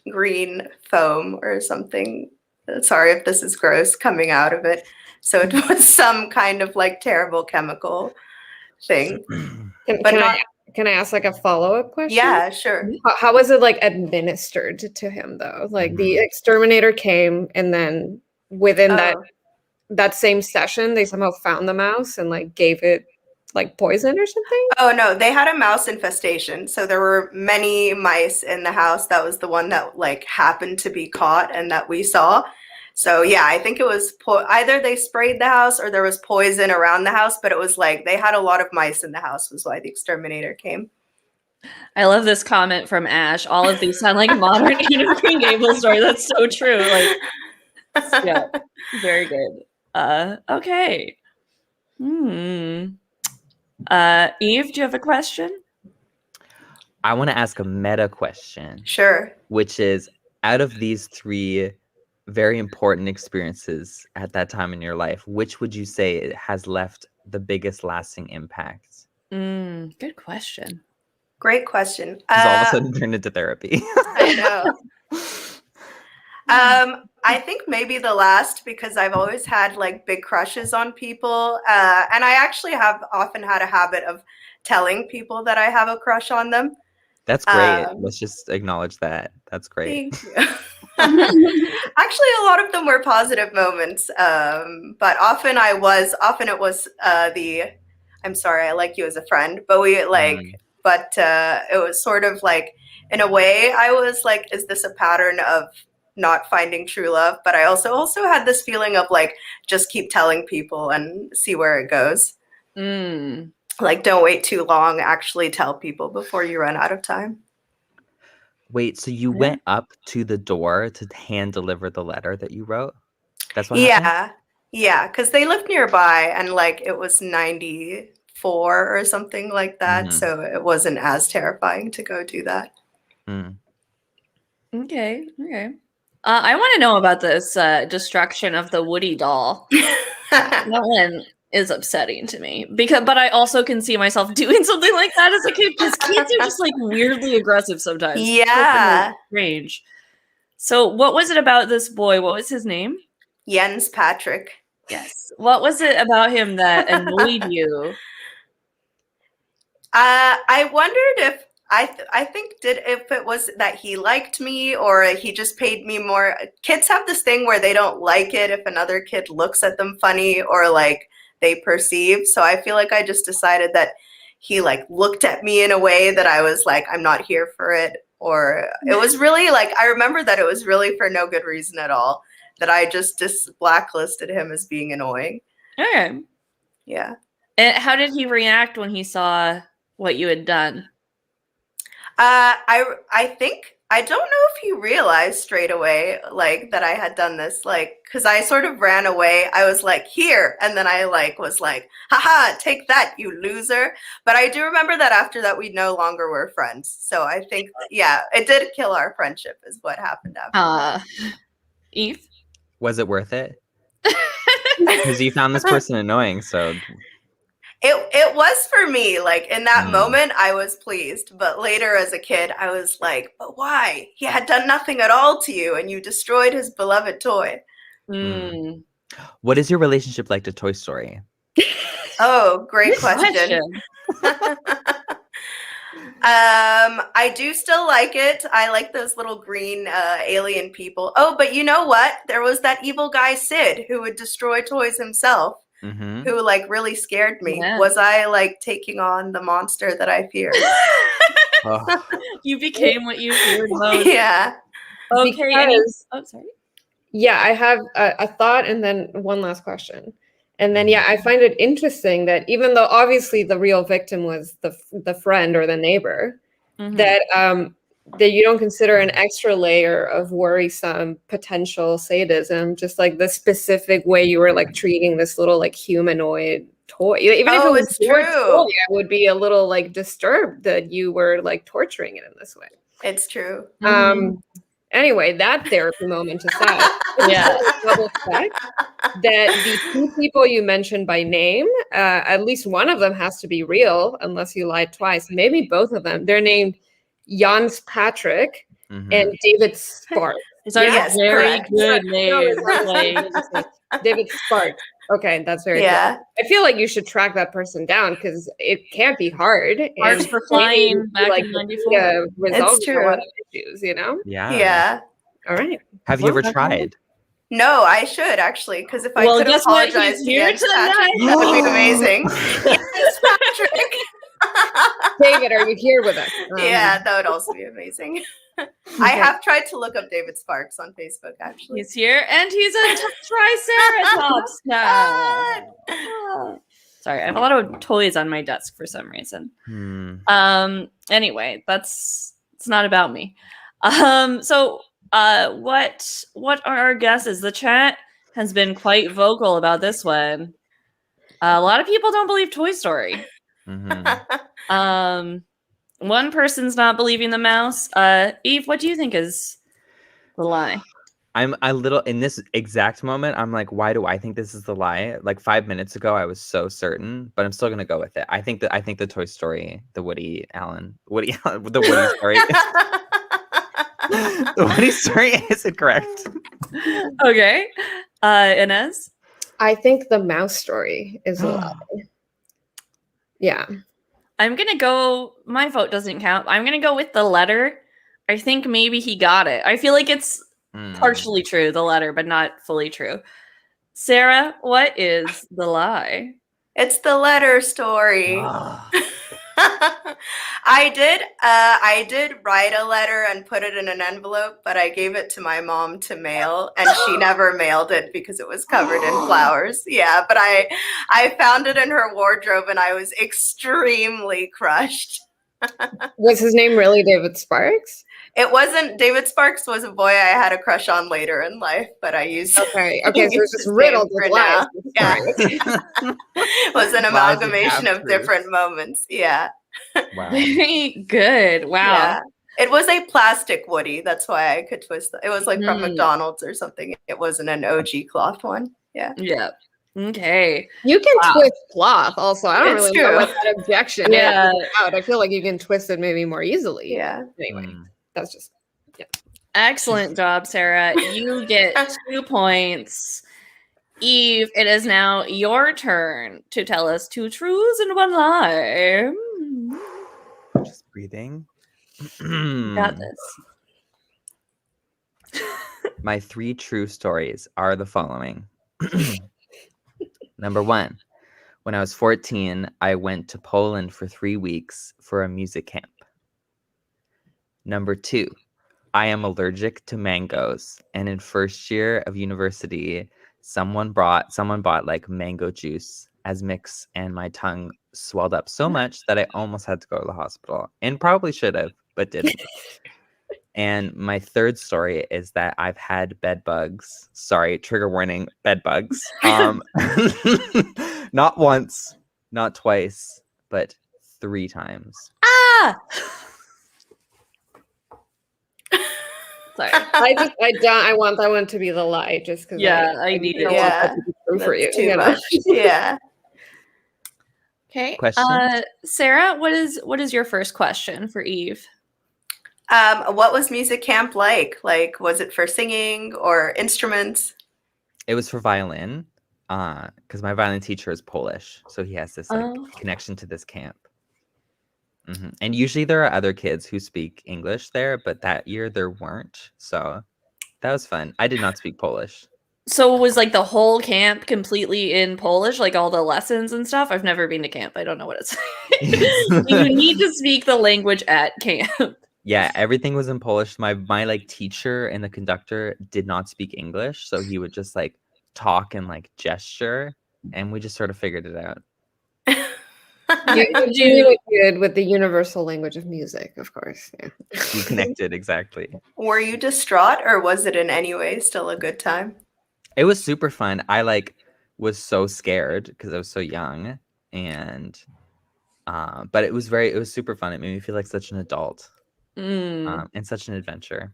foam or something. Sorry if this is gross coming out of it. So it was some kind of like terrible chemical thing. Can I ask like a follow-up question? Yeah, sure. How was it like administered to him though? Like the exterminator came and then within that same session, they somehow found the mouse and like gave it like poison or something? Oh no, they had a mouse infestation. So there were many mice in the house. That was the one that like happened to be caught and that we saw. So yeah, I think it was either they sprayed the house or there was poison around the house, but it was like they had a lot of mice in the house was why the exterminator came. I love this comment from Ash. All of these sound like a modern Anne of Green Gables story. That's so true. Like, yeah, very good. Okay. Eve, do you have a question? I want to ask a meta question. Sure. Which is, out of these 3 very important experiences at that time in your life, which would you say it has left the biggest lasting impact? Good question. Great question. Because all of a sudden turned into therapy. I know. I think maybe the last, because I've always had like big crushes on people. And I actually have often had a habit of telling people that I have a crush on them. That's great. Let's just acknowledge that. That's great. Thank you. Actually, a lot of them were positive moments. But often it was I'm sorry, I like you as a friend, but it was sort of like, in a way, I was like, is this a pattern of not finding true love? But I also had this feeling of like, just keep telling people and see where it goes. Like, don't wait too long. Actually tell people before you run out of time. Wait, so you went up to the door to hand deliver the letter that you wrote? That's what happened? Yeah, because they lived nearby and like it was 94 or something like that. So it wasn't as terrifying to go do that. Okay. I want to know about this destruction of the Woody doll. That one is upsetting to me but I also can see myself doing something like that as a kid because kids are just like weirdly aggressive sometimes. Yeah. Strange. So what was it about this boy? What was his name? Jens Patrick. Yes. What was it about him that annoyed you? I wondered if if it was that he liked me or he just paid me more. Kids have this thing where they don't like it if another kid looks at them funny or like they perceive. So I feel like I just decided that he like looked at me in a way that I was like, I'm not here for it. Or it was really like, I remember that it was really for no good reason at all, that I just blacklisted him as being annoying. Okay. Yeah. And how did he react when he saw what you had done? I think, I don't know if he realized straight away, like, that I had done this, like, because I sort of ran away. I was like, here. And then I like was like, haha, take that, you loser. But I do remember that after that, we no longer were friends. So I think, yeah, it did kill our friendship is what happened after. Eve? Was it worth it? Because you found this person annoying, so... It was for me. Like, in that moment, I was pleased. But later as a kid, I was like, but why? He had done nothing at all to you, and you destroyed his beloved toy. What is your relationship like to Toy Story? Oh, great question. I do still like it. I like those little green alien people. Oh, but you know what? There was that evil guy, Sid, who would destroy toys himself. Who like really scared me. Yeah. Was I like taking on the monster that I feared? You became what you feared most. Yeah. Okay. Sorry. Yeah, I have a thought and then one last question. And then, yeah, I find it interesting that even though obviously the real victim was the friend or the neighbor, that you don't consider an extra layer of worrisome potential sadism, just like the specific way you were like treating this little like humanoid toy. Even if it was your toy, I would be a little like disturbed that you were like torturing it in this way. It's true. Anyway, that therapy moment aside, Yeah. double check that the two people you mentioned by name, at least one of them has to be real, unless you lied twice. Maybe both of them. They're named Jans Patrick and David Sparks. These are Yes, very correct. good No, names. it's Like, David Sparks. Okay, that's very Yeah. good. I feel like you should track that person down because it can't be hard. Sparks and for maybe, flying back like, in the 94. media resolves It's a true. lot of issues, you know? Yeah. Yeah. All right. Have you ever Well, tried? No, I should actually, because if I Well, could guess what? apologize He's to here Jens Patrick, tonight. that would be amazing. Yes, Patrick. David, are you here with us? Yeah, that would also be amazing. I have tried to look up David Sparks on Facebook, actually. He's here, and he's a Triceratops now. Sorry, I have a lot of toys on my desk for some reason. Anyway, it's not about me. So what are our guesses? The chat has been quite vocal about this one. A lot of people don't believe Toy Story. One person's not believing the mouse. Eve, what do you think is the lie? I'm a little in this exact moment. I'm like, why do I think this is the lie? Like 5 minutes ago, I was so certain, but I'm still gonna go with it. I think the Toy Story, the Woody Woody story, the Woody story is incorrect. Okay, Inés. I think the mouse story is a lie. Yeah. I'm gonna go. My vote doesn't count. I'm gonna go with the letter. I think maybe he got it. I feel like it's partially true, the letter, but not fully true. Sarah, what is the lie? It's the letter story. I did write a letter and put it in an envelope, but I gave it to my mom to mail, and she never mailed it because it was covered in flowers. Yeah, but I found it in her wardrobe, and I was extremely crushed. Was his name really David Sparks? It wasn't. David Sparks was a boy I had a crush on later in life, but I used Okay, so it's used just his riddled name with for lies. now. Yeah. It was an amalgamation of different moments. Yeah. Wow. Very good. Wow. Yeah. It was a plastic Woody. That's why I could twist it. It was like from McDonald's or something. It wasn't an OG cloth one. Yeah. Yeah. Okay. You can twist cloth also. I don't It's really know true. what that objection Yeah. is about. I feel like you can twist it maybe more easily. Yeah. Anyway, that's just Excellent job, Sarah. You get 2 points. Eve, it is now your turn to tell us 2 truths and 1 lie. Just breathing. You got this. My 3 true stories are the following. Number 1, when I was 14, I went to Poland for 3 weeks for a music camp. Number 2, I am allergic to mangoes, and in first year of university, someone bought like mango juice as mix, and my tongue swelled up so much that I almost had to go to the hospital, and probably should have, but didn't. And my 3rd story is that I've had bed bugs. Sorry, trigger warning, bed bugs. Not once, not twice, but 3 times. Ah! Sorry. I want that one to be the lie just because I need it. don't want that to be true for you. That's too you know? much. Yeah. Okay. Question? Sarah, what is your first question for Eve? What was music camp like? Like, was it for singing or instruments? It was for violin, because my violin teacher is Polish, so he has this connection to this camp. And usually there are other kids who speak English there, but that year there weren't, so that was fun. I did not speak Polish. So was like the whole camp completely in Polish, like all the lessons and stuff? I've never been to camp. I don't know what it's like. You need to speak the language at camp. Yeah, everything was in Polish. My like teacher and the conductor did not speak English, so he would just like talk and like gesture, and we just sort of figured it out. You really good with the universal language of music, of course. Yeah. We connected, exactly. Were you distraught, or was it in any way still a good time? It was super fun. I like was so scared because I was so young, and but it was super fun. It made me feel like such an adult. And such an adventure.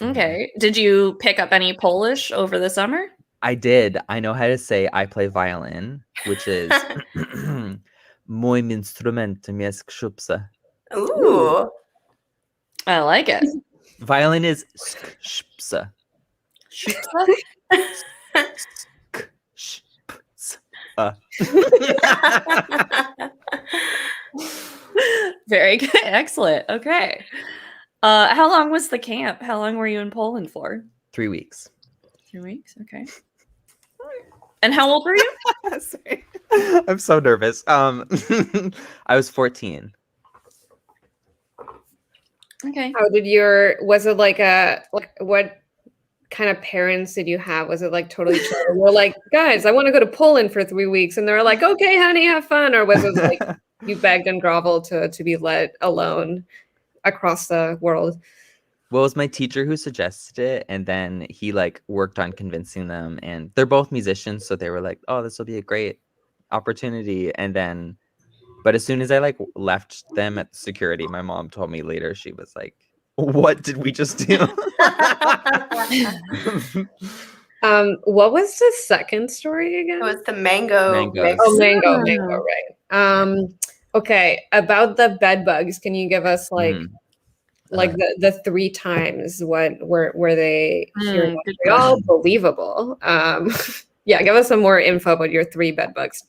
Okay. Did you pick up any Polish over the summer? I did. I know how to say I play violin, which is Moim instrumentem jest skrzypce. Ooh. I like it. Violin is skrzypce. Very good. Excellent. Okay. How long was the camp? How long were you in Poland for? 3 weeks. 2 weeks. Okay. And how old were you? Sorry. I'm so nervous. I was 14. Okay. How did was it like what kind of parents did you have? Was it like totally chill? We're like, guys, I want to go to Poland for 3 weeks. And they're like, okay, honey, have fun. Or was it like you begged and groveled to be let alone across the world? Well, it was my teacher who suggested it, and then he like worked on convincing them, and they're both musicians, so they were like, oh, this will be a great opportunity. And then, but as soon as I like left them at security, my mom told me later, she was like, what did we just do? What was the second story again? It was the mango. Mangoes. Oh, mango, right. Okay, about the bed bugs, can you give us like the 3 times what were they here in Montreal? Believable. Yeah, give us some more info about your 3 bed bugs.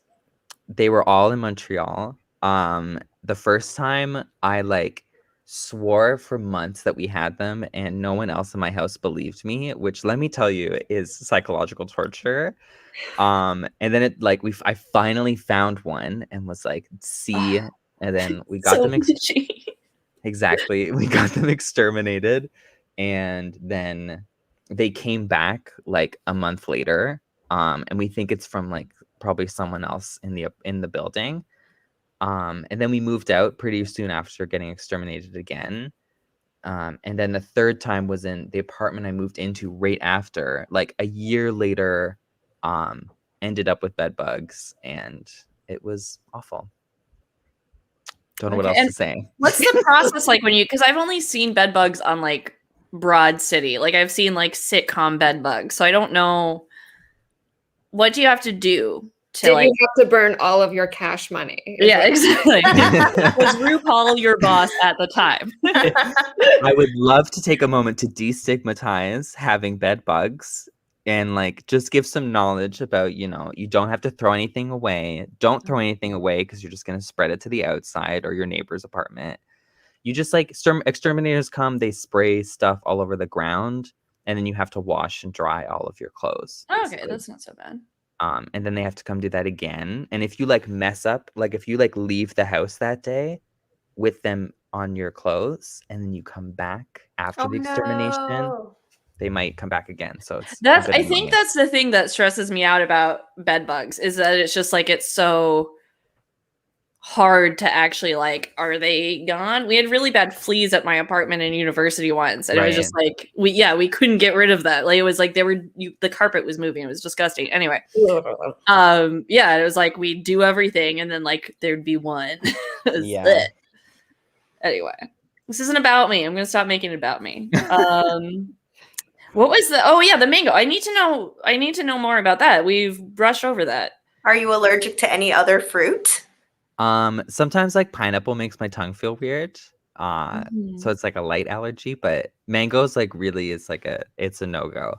They were all in Montreal. The first time I like swore for months that we had them, and no one else in my house believed me, which let me tell you is psychological torture. And then it like I finally found one and was like, see, and then we got them exactly. We got them exterminated, and then they came back like a month later. And we think it's from like probably someone else in the building. And then we moved out pretty soon after getting exterminated again. And then the third time was in the apartment I moved into right after, like a year later, ended up with bed bugs, and it was awful. Don't know what else to say. What's the process like when because I've only seen bed bugs on like Broad City. Like I've seen like sitcom bed bugs. So I don't know, what do you have to do? Did you have to burn all of your cash money? Yeah, exactly. Was RuPaul your boss at the time? I would love to take a moment to destigmatize having bed bugs and like just give some knowledge about, you don't have to throw anything away. Don't throw anything away because you're just going to spread it to the outside or your neighbor's apartment. You just like exterminators come, they spray stuff all over the ground, and then you have to wash and dry all of your clothes. Okay, that's not so bad. And then they have to come do that again. And if you like mess up, like if you like leave the house that day with them on your clothes and then you come back after the extermination, they might come back again. So it's I think that's the thing that stresses me out about bed bugs, is that it's just like it's so hard to actually like, are they gone? We had really bad fleas at my apartment in university once, and it was just like we couldn't get rid of that. Like it was like the carpet was moving. It was disgusting. Anyway, it was like we'd do everything and then like there'd be one. Anyway, this isn't about me. I'm gonna stop making it about me. What was the mango? I need to know more about that. We've brushed over that. Are you allergic to any other fruit? Sometimes like pineapple makes my tongue feel weird. So it's like a light allergy, but mangoes like really is like it's a no-go.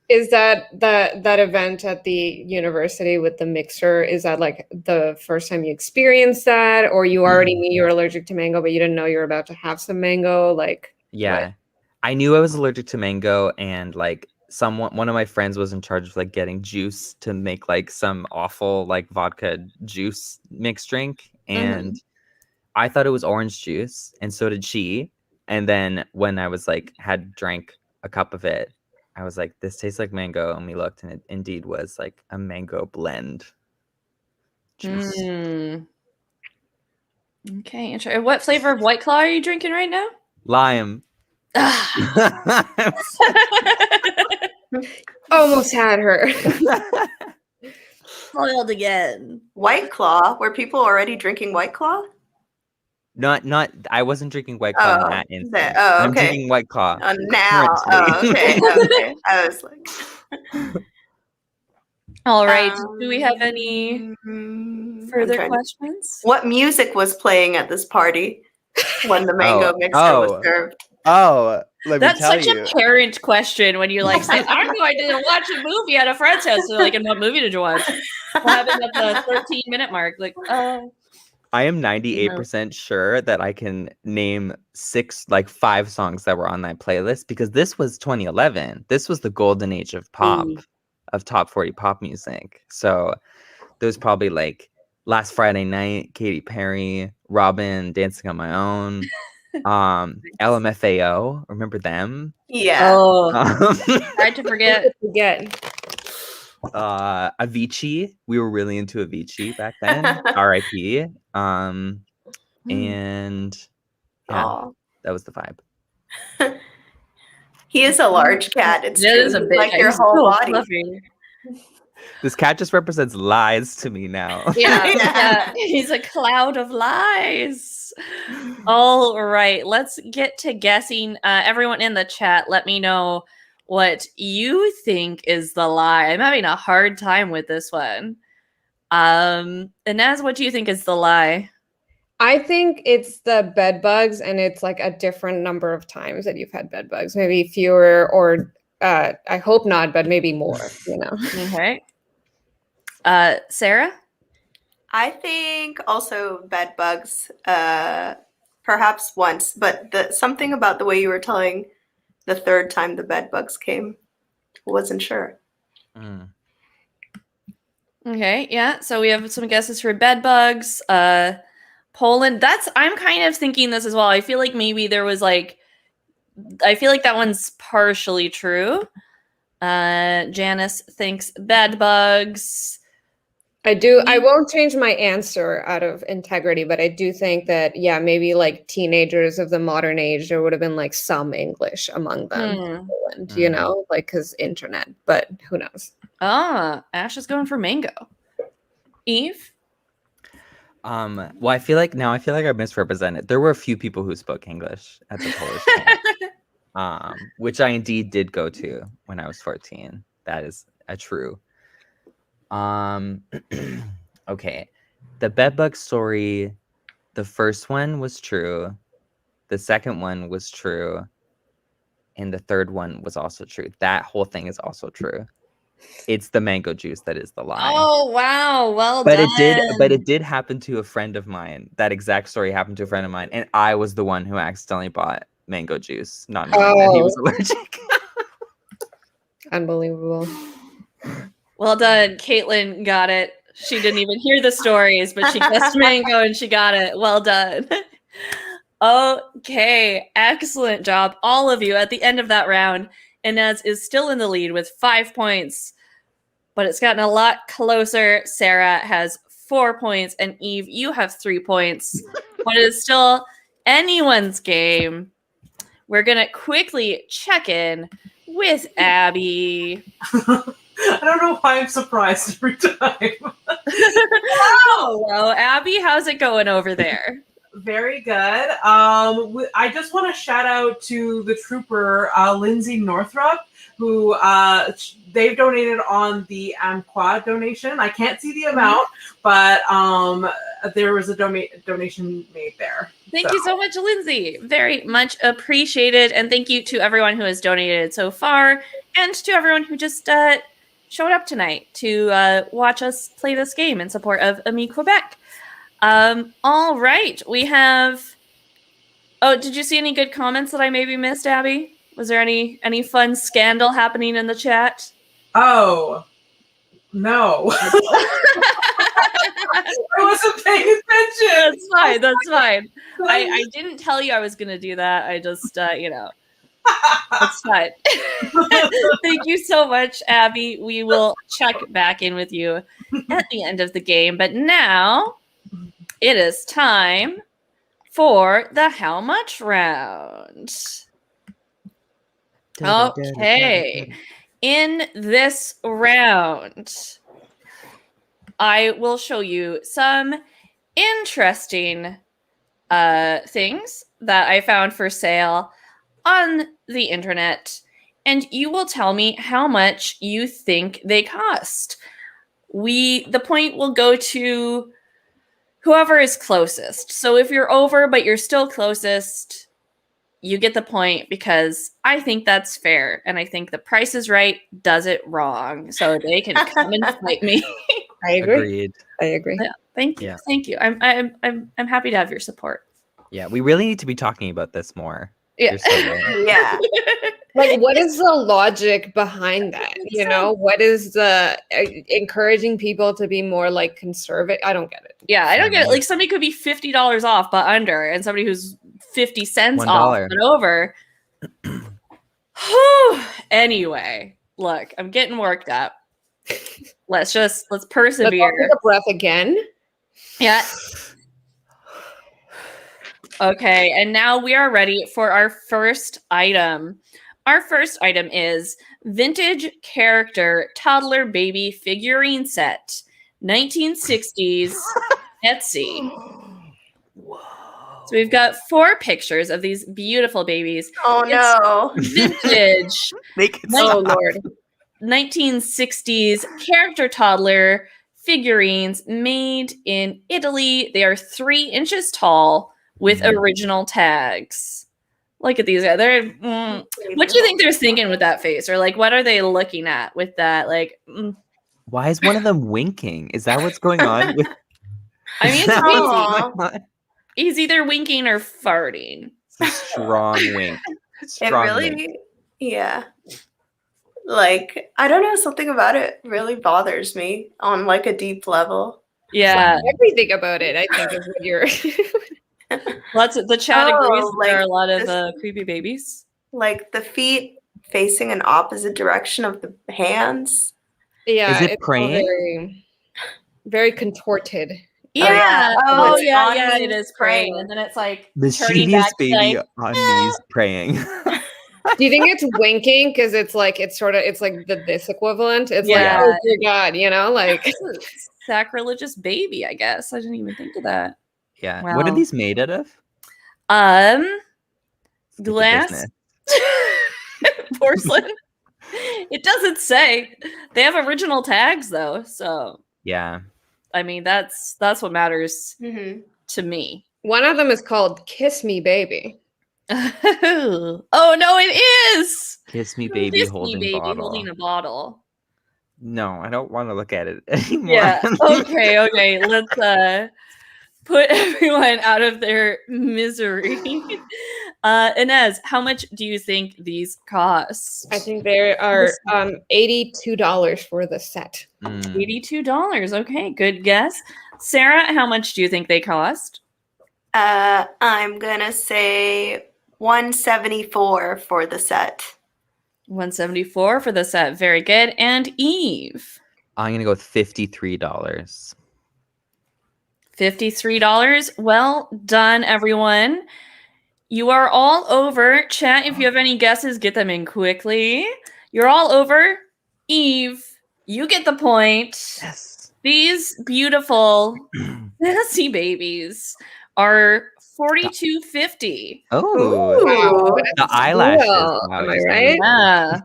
Is that event at the university with the mixer, is that like the first time you experienced that, or you already knew you were allergic to mango, but you didn't know you were about to have some mango? Like, yeah, what? I knew I was allergic to mango, and like one of my friends was in charge of like getting juice to make like some awful like vodka juice mixed drink, and I thought it was orange juice, and so did she. And then when I was like had drank a cup of it, I was like, this tastes like mango, and we looked, and it indeed was like a mango blend juice. Okay, what flavor of White Claw are you drinking right now? Lime. Almost had her. Spoiled again. White Claw? Were people already drinking White Claw? Not. I wasn't drinking White Claw in that instant. I'm okay. drinking White Claw Now. currently. Okay. Okay. I was like, All right. Do we have any I'm further trying to- questions? What music was playing at this party when the mango mixer was served? Let me That's tell such you. a parent question when you're like, saying, I'm going to watch a movie at a friend's house. So like, and what movie did you watch? What happened at the 13-minute mark? Like, oh. I am 98% sure that I can name 5 songs that were on that playlist because this was 2011. This was the golden age of pop, of top 40 pop music. So there's probably like Last Friday Night, Katy Perry, Robin, Dancing on My Own, LMFAO. Remember them? Yeah. Oh, Um, tried to forget. Avicii. We were really into Avicii back then. R.I.P. And yeah, Aw. that was the vibe. He is a large cat. It's That true. is a He's big like your he's whole so body. fluffy. This cat just represents lies to me now. Yeah, Yeah. yeah. He's a cloud of lies. All right, let's get to guessing. Everyone in the chat, let me know what you think is the lie. I'm having a hard time with this one. Inez, what do you think is the lie? I think it's the bed bugs, and it's like a different number of times that you've had bed bugs. Maybe fewer, or I hope not, but maybe more. You know. Okay. Sarah? I think also bed bugs, perhaps once, but something about the way you were telling the third time the bed bugs came, wasn't sure. Mm. Okay, yeah. So we have some guesses for bed bugs. Poland. I'm kind of thinking this as well. I feel like maybe there was I feel like that one's partially true. Janice thinks bed bugs. I do. I won't change my answer out of integrity, but I do think that, yeah, maybe like teenagers of the modern age, there would have been like some English among them, in Poland, you know, like because internet, but who knows? Ash is going for mango. Eve? Well, I feel like I'm misrepresented. There were a few people who spoke English at the Polish camp, which I indeed did go to when I was 14. That is a true. Okay. The bedbug story, the first one was true. The second one was true. And the third one was also true. That whole thing is also true. It's the mango juice that is the lie. Oh, wow. Well done. It did happen to a friend of mine. That exact story happened to a friend of mine. And I was the one who accidentally bought mango juice, not knowing that he was allergic. Unbelievable. Well done. Caitlin got it. She didn't even hear the stories, but she guessed mango and she got it. Well done. Okay. Excellent job, all of you. At the end of that round, Inez is still in the lead with 5 points, but it's gotten a lot closer. Sarah has 4 points, and Eve, you have 3 points. But it is still anyone's game. We're going to quickly check in with Abby. I don't know why I'm surprised every time. Hello, Abby. How's it going over there? Very good. I just want to shout out to the trooper, Lindsay Northrup, who they've donated on the Quad donation. I can't see the amount, but there was a donation made there. Thank you so much, Lindsay. Very much appreciated. And thank you to everyone who has donated so far, and to everyone who just showed up tonight to watch us play this game in support of AMI Quebec. All right, we have. Oh, did you see any good comments that I maybe missed, Abby? Was there any fun scandal happening in the chat? Oh, no. I wasn't paying attention. That's fine. I didn't tell you I was going to do that. I just, It's fine. Thank you so much, Abby. We will check back in with you at the end of the game. But now it is time for the how much round. Okay. In this round, I will show you some interesting things that I found for sale on the internet, and you will tell me how much you think they cost. The point will go to whoever is closest. So if you're over but you're still closest, you get the point, because I think that's fair, and I think The Price is Right does it wrong. So they can come and fight me. I agree. Agreed. I agree. Yeah, thank you. Yeah. Thank you. I'm happy to have your support. Yeah, we really need to be talking about this more. Yeah. You're so right. Yeah. Like, what is the logic behind that? You know, what is the encouraging people to be more like conservative? I don't get it. Yeah, I don't get it. Like, somebody could be $50 off but under, and somebody who's 50 cents off $1. but over. Anyway, look, I'm getting worked up. Let's persevere. Let's take a breath again. Yeah. Okay, and now we are ready for our first item. Our first item is Vintage Character Toddler Baby Figurine Set, 1960s Etsy. Whoa. So we've got 4 pictures of these beautiful babies. Oh no. Vintage Make it Oh stop. Lord. 1960s character toddler figurines made in Italy. They are 3 inches tall with original tags. Look at these guys. They're what do you think they're thinking with that face? Or like, what are they looking at with that? Like, Why is one of them winking? Is that what's going on? With- I mean, Is it's that what's Aw. going on? he's either winking or farting. It's a strong wink. It Strong really, wink. yeah. Like, I don't know, something about it really bothers me on like a deep level. Yeah, Everything about it, I think, is what you're. lots of the chat Oh, agrees. There are a like lot of this- creepy babies. Like the feet facing an opposite direction of the hands. Yeah, Is it it's all praying? very, very contorted. Yeah. Oh, Oh, it's yeah. on Yeah. knees It is praying, praying. and then it's like turning Mischievous back. baby Like, on knees praying. Do you think it's winking because it's like it's like this equivalent? It's Yeah. like, oh dear God, you know, like sacrilegious baby, I guess. I didn't even think of that. Yeah. What are Wow. these made out of? Glass, business. porcelain. It doesn't say. They have original tags though, so Yeah. I mean that's what matters Mm-hmm. to me. one of them is called "Kiss Me, Baby." Oh no, it is. Kiss me, baby, Kiss me, holding baby, bottle. holding a bottle. No, I don't want to look at it anymore. Yeah. Okay. Let's put everyone out of their misery. Inez, how much do you think these cost? I think there are $82 for the set. Mm. $82. Okay, good guess. Sarah, how much do you think they cost? I'm gonna say 174 for the set. 174 for the set. Very good. And Eve, I'm gonna go with $53. $53. Well done, everyone. You are all over. Chat, if you have any guesses, get them in quickly. You're all over. Eve, you get the point. Yes. These beautiful fantasy babies are $42.50. Oh, Wow, the eyelashes. cool. Wow, Am I just- right? Yeah.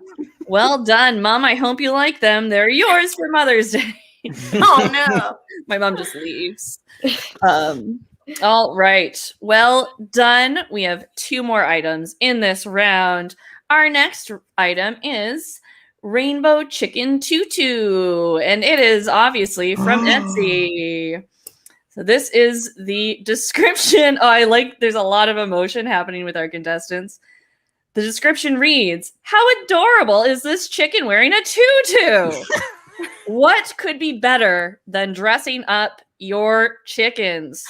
Well done, Mom. I hope you like them. They're yours for Mother's Day. Oh no. My mom just leaves. All right. Well done. We have 2 more items in this round. Our next item is Rainbow Chicken Tutu, and it is obviously from Etsy. So this is the description. Oh, I like there's a lot of emotion happening with our contestants. The description reads, "How adorable is this chicken wearing a tutu?" What could be better than dressing up your chickens?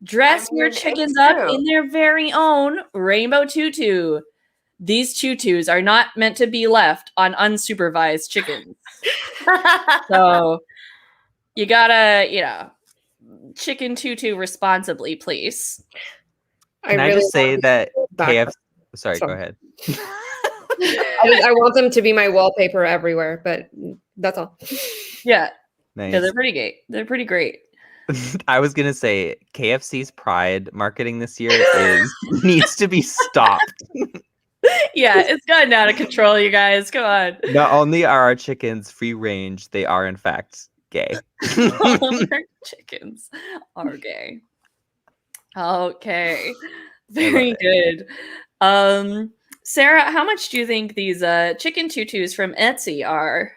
Dress I your mean, chickens it's up true. in their very own rainbow tutu. These tutus are not meant to be left on unsupervised chickens. So you gotta, chicken tutu responsibly, please. Can I just say that back- KFC? Sorry, go Sorry. ahead. I want them to be my wallpaper everywhere, but that's all. Yeah, Nice. yeah, they're pretty great. They're pretty great. I was gonna say KFC's Pride marketing this year needs to be stopped. Yeah, it's gotten out of control, you guys. Come on. Not only are our chickens free range, they are in fact gay. All our chickens are gay. Okay. Very good. Sarah, how much do you think these chicken tutus from Etsy are?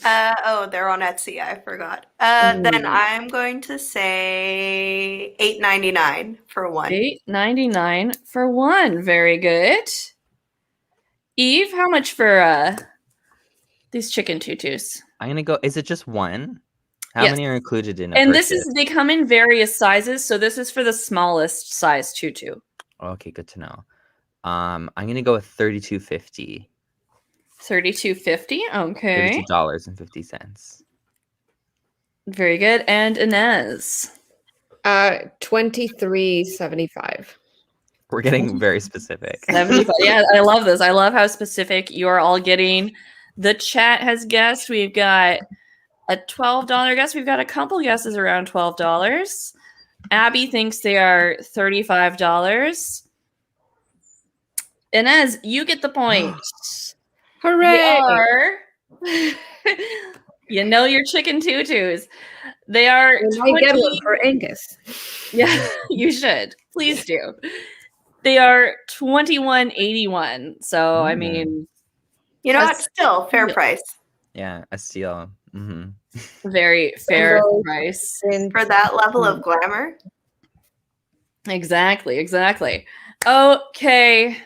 They're on Etsy. I forgot. Then I'm going to say $8.99 for one. $8.99 for one. Very good. Eve, how much for these chicken tutus? I'm gonna go. Is it just one? How Yes. many are included in a And purchase? they come in various sizes, so this is for the smallest size tutu. Okay, good to know. I'm gonna go with $32.50. $32.50. Okay. $32.50. Very good. And Inez. $23.75. We're getting very specific. 75. Yeah, I love this. I love how specific you are all getting. The chat has guessed. We've got a $12 guess. We've got a couple guesses around $12. Abby thinks they are $35. Inez, you get the point. Hooray! They are. You know your chicken tutus. They are. And I get one for Angus. Yeah, you should. Please do. They are $21.81. So I mean, You know what? That's- Still fair price Yeah, a steal. Mm-hmm. very fair Hello. price. for that level of glamour. Exactly. Okay.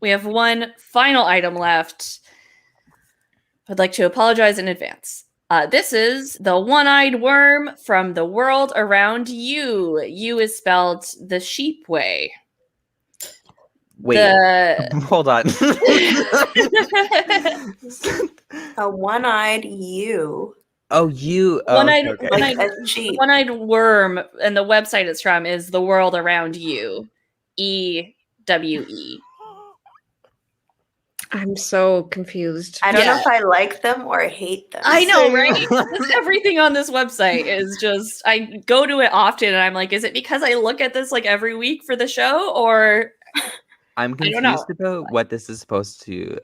We have one final item left. I'd like to apologize in advance. This is the one-eyed worm from the world around you. You is spelled the sheep way. Wait, hold on. A one-eyed you. Oh, you. Oh, One-eyed, okay. Like a sheep. one-eyed worm, and the website it's from is the world around you. EWE. I'm so confused. I don't know Yeah. if I like them or hate them. I know, Same. right? Everything on this website is just, I go to it often and I'm like, is it because I look at this like every week for the show, or I'm I don't know. confused about what this is supposed to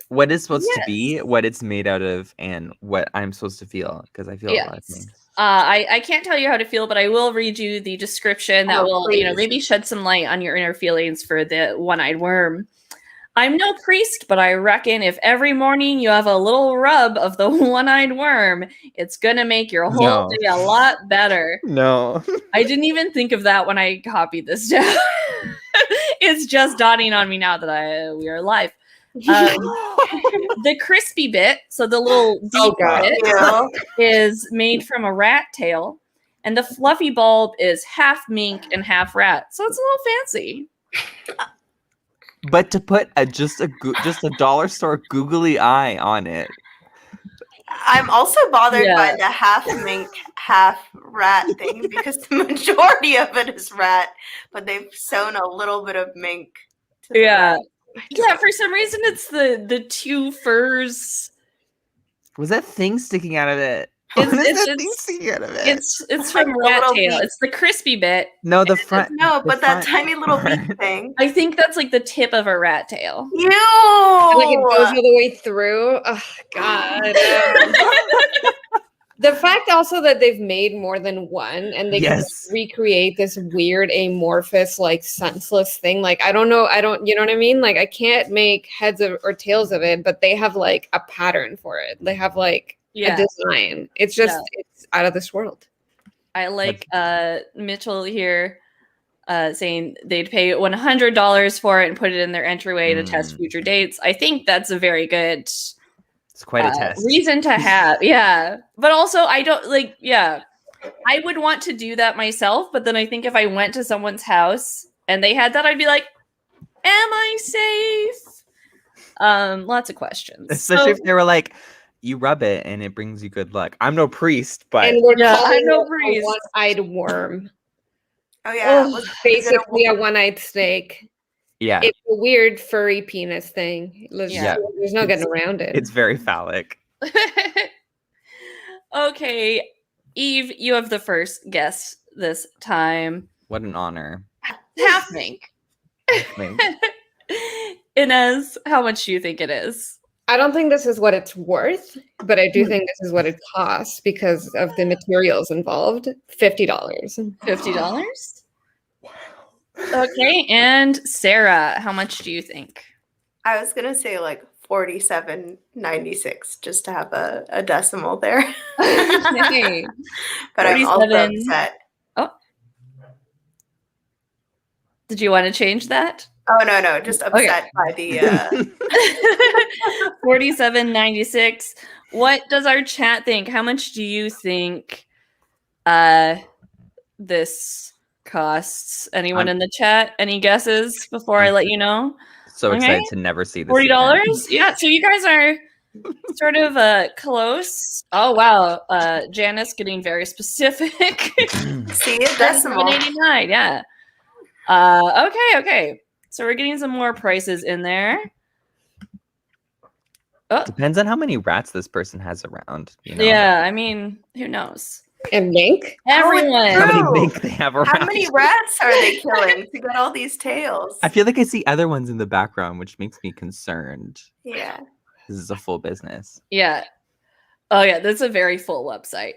what it's supposed to be, what it's made out of, and what I'm supposed to feel, because I feel a lot of things. I can't tell you how to feel, but I will read you the description that will, please. maybe shed some light on your inner feelings for the one-eyed worm. I'm no priest, but I reckon if every morning you have a little rub of the one-eyed worm, it's gonna make your whole day a lot better. No. I didn't even think of that when I copied this down. It's just dawning on me now that we are live. The crispy bit, so the little deep bit, Yeah. is made from a rat tail, and the fluffy bulb is half mink and half rat, so it's a little fancy. But to put just a dollar store googly eye on it. I'm also bothered Yeah. by the half mink, half rat thing because the majority of it is rat, but they've sewn a little bit of mink. To the Yeah. rat. Yeah, for some reason it's the two furs. Was that thing sticking out of it? It's- What is it's- that thing it's- sticking out of it? It's Like from the rat little tail. beak. It's the crispy bit. No, the front. No, the but that front tiny little part. beak thing. I think that's like the tip of a rat tail. Ew! Like it goes all the way through. Oh God. The fact also that they've made more than one and they can Yes. recreate this weird amorphous, like senseless thing. Like you know what I mean? Like I can't make heads or tails of it, but they have like a pattern for it. They have like Yeah. a design. It's just it's out of this world. I like Mitchell here saying they'd pay $100 for it and put it in their entryway to test future dates. I think that's a very good It's quite a test. reason to have. Yeah. But also, I don't like, yeah. I would want to do that myself, but then I think if I went to someone's house and they had that, I'd be like, am I safe? Lots of questions. Especially So- if they were like, you rub it and it brings you good luck. I'm no priest, but And we're Yeah, calling I'm no it priest. a one-eyed worm. Oh yeah, Oh, basically a one-eyed snake. yeah, It's a weird furry penis thing. Yeah. There's no getting around it. it's very phallic. Okay. Eve, you have the first guess this time. What an honor. Half mink. Mink. Inez, how much do you think it is? I don't think this is what it's worth, but I do think this is what it costs because of the materials involved. $50. $50? Okay, and Sarah, how much do you think? I was gonna say like 47.96 just to have a decimal there. Okay. But I'm also 47. upset. Oh. Did you want to change that? Oh no, just upset by the 47.96. What does our chat think? How much do you think this costs? Anyone in the chat? Any guesses before I let you know? So Okay. excited to never see this. $40? Yeah, so you guys are sort of close. Oh wow. Janice getting very specific. see a decimal. $7.89, yeah. Okay. So we're getting some more prices in there. Oh. Depends on how many rats this person has around. You know? Yeah, I mean, who knows? And mink? Everyone. How many True. mink they have around? How many rats are they killing to get all these tails? I feel like I see other ones in the background, which makes me concerned. Yeah. This is a full business. Yeah. Oh yeah, that's a very full website.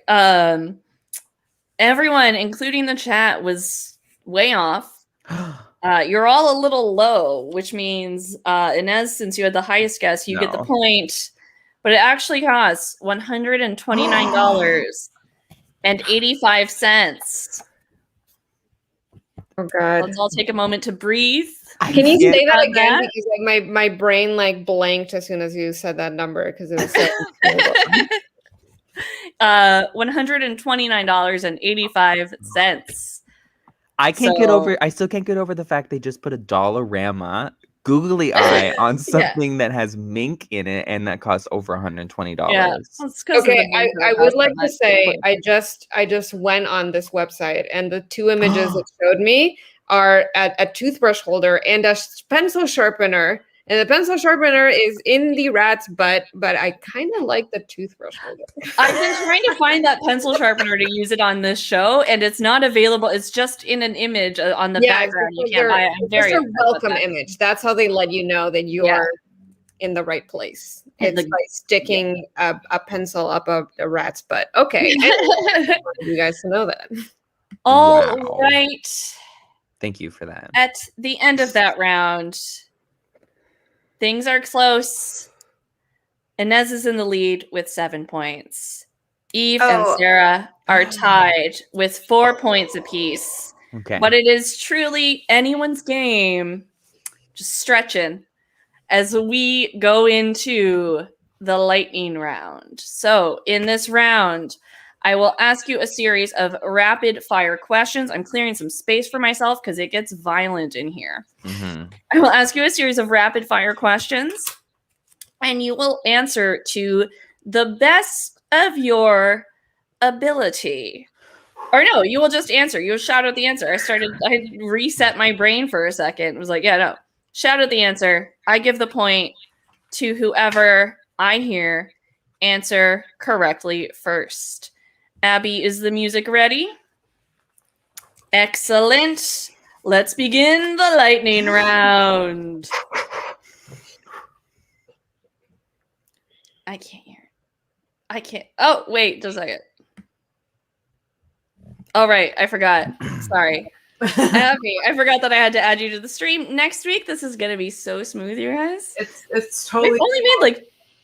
Everyone, including the chat, was way off. You're all a little low, which means Inez, since you had the highest guess, you get the point. But it actually costs $129.85. Oh God. Let's all take a moment to breathe. Can you say that on again? that. Because like my brain like blanked as soon as you said that number because it was so $129.85. I still can't get over the fact they just put a Dollarama googly eye on something that has mink in it and that costs over $120. Yeah. Okay, I would like to say I just went on this website and the two images it showed me are a toothbrush holder and a pencil sharpener. And the pencil sharpener is in the rat's butt, but I kind of like the toothbrush holder. I've been trying to find that pencil sharpener to use it on this show, and it's not available. It's just in an image on the background. You can't buy it. I'm very it's a welcome image. That's how they let you know that you are in the right place. It's by sticking a pencil up a rat's butt. Okay. I want you guys to know that. All right. Thank you for that. At the end of that round, things are close. Inez is in the lead with 7 points. Eve and Sarah are tied with 4 points apiece. Okay. But it is truly anyone's game, just stretching, as we go into the lightning round. So in this round, I will ask you a series of rapid fire questions. I'm clearing some space for myself because it gets violent in here. Mm-hmm. I will ask you a series of rapid fire questions, and you will answer to the best of your ability. Or no, you will just answer. You'll shout out the answer. I reset my brain for a second. It was like, yeah, no. Shout out the answer. I give the point to whoever I hear answer correctly first. Abby, is the music ready? Excellent. Let's begin the lightning round. I can't hear it. I can't. Oh, wait, just a second. All right, I forgot. Sorry. Abby, I forgot that I had to add you to the stream. Next week, this is going to be so smooth, you guys. It's totally.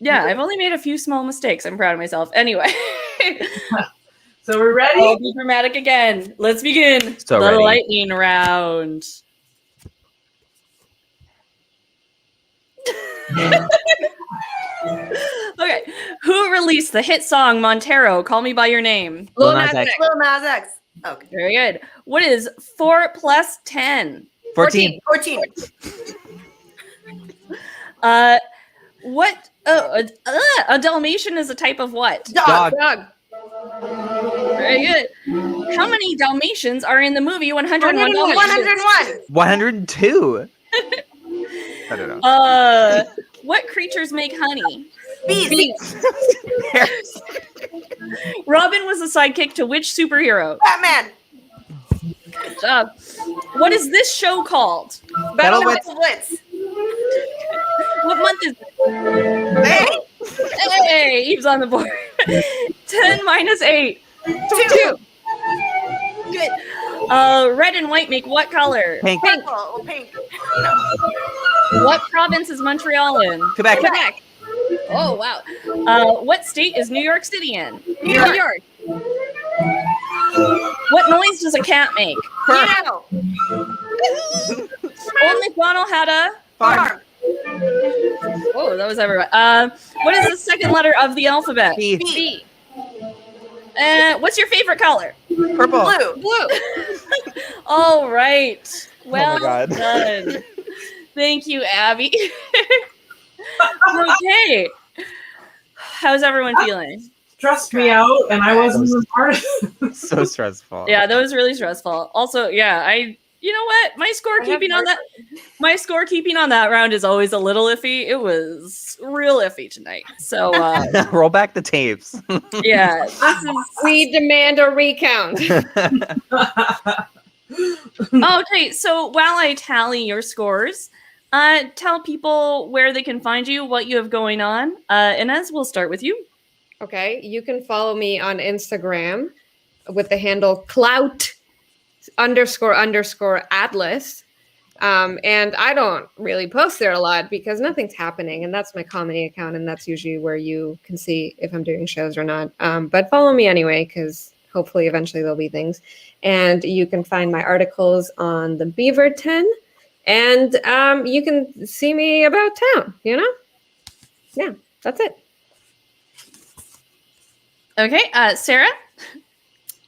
I've only made a few small mistakes. I'm proud of myself. Anyway. So we're ready? I'll be dramatic again. Let's begin the lightning round. Okay. Who released the hit song Montero, Call Me By Your Name? Lil Nas X. Lil Nas X. Okay. Very good. What is 4 plus 10? 14. 14. What? A Dalmatian is a type of what? Dog. Very good. How many Dalmatians are in the movie 101 Dalmatians? 101. 102. I don't know. What creatures make honey? Bees. Robin was the sidekick to which superhero? Batman. Good job. What is this show called? Battle Battle Wits. of Wits. What month is it? Hey, Hey, Eve's on the board. 10 minus 8. 2. Good. Red and white make what color? Pink. Purple. Pink. What province is Montreal in? Quebec. Quebec. Oh, wow. What state is New York City in? New York. What noise does a cat make? Meow. Old MacDonald had a... Farm. Oh, that was everywhere. What is the second letter of the alphabet? B. B. What's your favorite color? Purple. Blue. All right. Well God. done. Thank you, Abby. Okay. How's everyone feeling? Stressed me out, and I wasn't even part of it. So stressful. Yeah, that was really stressful. Also, yeah, you know what? My scorekeeping on that round is always a little iffy. It was real iffy tonight. So Roll back the tapes. yeah, this is We demand a recount. okay. So while I tally your scores, tell people where they can find you, what you have going on. Inés, we'll start with you. Okay, you can follow me on Instagram with the handle clout__atlas. And I don't really post there a lot because nothing's happening. And that's my comedy account. And that's usually where you can see if I'm doing shows or not. But follow me anyway, because hopefully eventually there'll be things. And you can find my articles on the Beaverton. And you can see me about town, you know? Yeah, that's it. Okay, Sarah.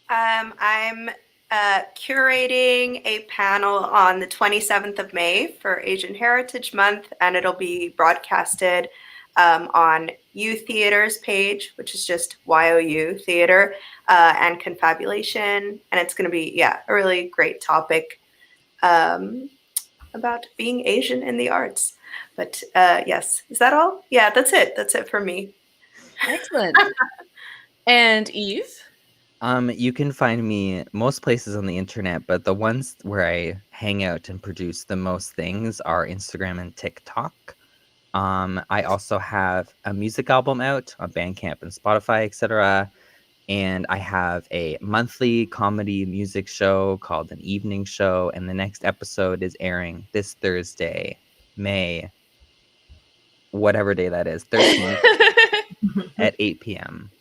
I'm curating a panel on the 27th of May for Asian Heritage Month, and it'll be broadcasted on U Theater's page, which is just YOU Theater, and Confabulation. And it's going to be, a really great topic about being Asian in the arts. But yes, is that all? Yeah, that's it. That's it for me. Excellent. And Eve? You can find me most places on the internet, but the ones where I hang out and produce the most things are Instagram and TikTok. I also have a music album out on Bandcamp and Spotify, etc. And I have a monthly comedy music show called An Evening Show, and the next episode is airing this Thursday, May, whatever day that is, 13th at 8 p.m.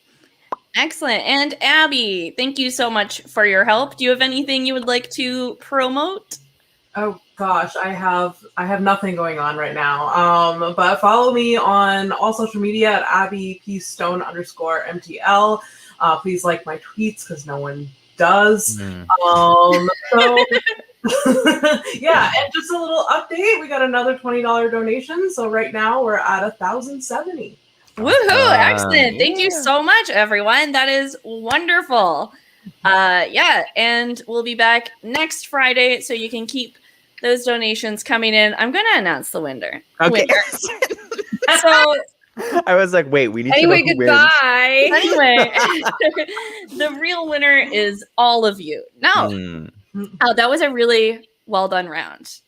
Excellent. And Abby, thank you so much for your help. Do you have anything you would like to promote? Oh gosh, I have nothing going on right now. But follow me on all social media at AbbyPStone_MTL. Please like my tweets because no one does. So yeah, and just a little update. We got another $20 donation. So right now we're at 1,070. Woohoo! Excellent. Thank you so much, everyone. That is wonderful. And we'll be back next Friday, so you can keep those donations coming in. I'm going to announce the winner. Okay. So I was like, wait, we need Anyway, to know who wins. goodbye. anyway, the real winner is all of you. No. That was a really well done round.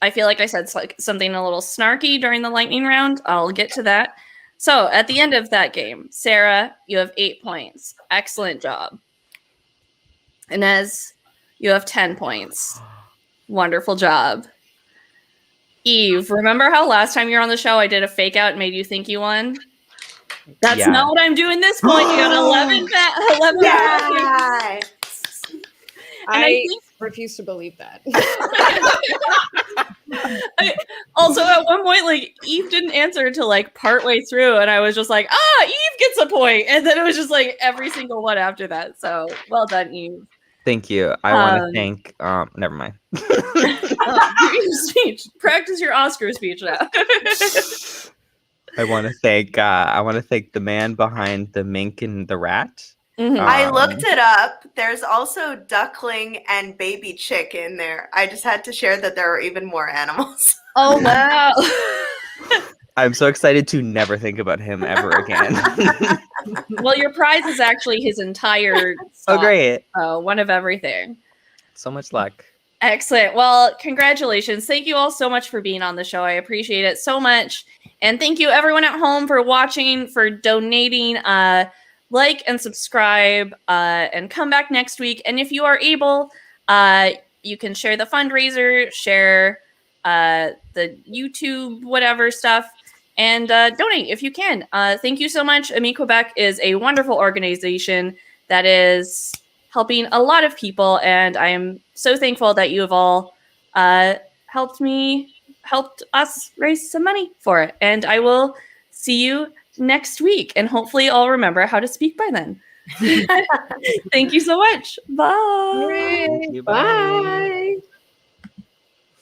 I feel like I said something a little snarky during the lightning round. I'll get to that. So at the end of that game, Sarah, you have 8 points. Excellent job. Inés, you have 10 points. Wonderful job. Eve, remember how last time you were on the show I did a fake out and made you think you won? That's not what I'm doing this point. You got 11 Yeah. I refuse to believe that. Also, at one point, like, Eve didn't answer until like partway through, and I was just like, Eve gets a point. And then it was just like every single one after that. So well done, Eve. Thank you. I want to thank never mind. Your speech. Practice your Oscar speech now. I want to thank the man behind the mink and the rat. Mhm. I looked it up. There's also duckling and baby chick in there. I just had to share that there are even more animals. Oh wow. I'm so excited to never think about him ever again. Well, your prize is actually his entire Oh, stock. great. One of everything. So much luck. Excellent. Well, congratulations. Thank you all so much for being on the show. I appreciate it so much. And thank you everyone at home for watching, for donating. Like and subscribe and come back next week. And if you are able, you can share the fundraiser, share the YouTube, whatever stuff, and donate if you can. Thank you so much. AMI Quebec is a wonderful organization that is helping a lot of people, and I am so thankful that you have all helped us raise some money for it. And I will see you next week, and hopefully I'll remember how to speak by then. Thank you so much. Bye. Thank you, Bye.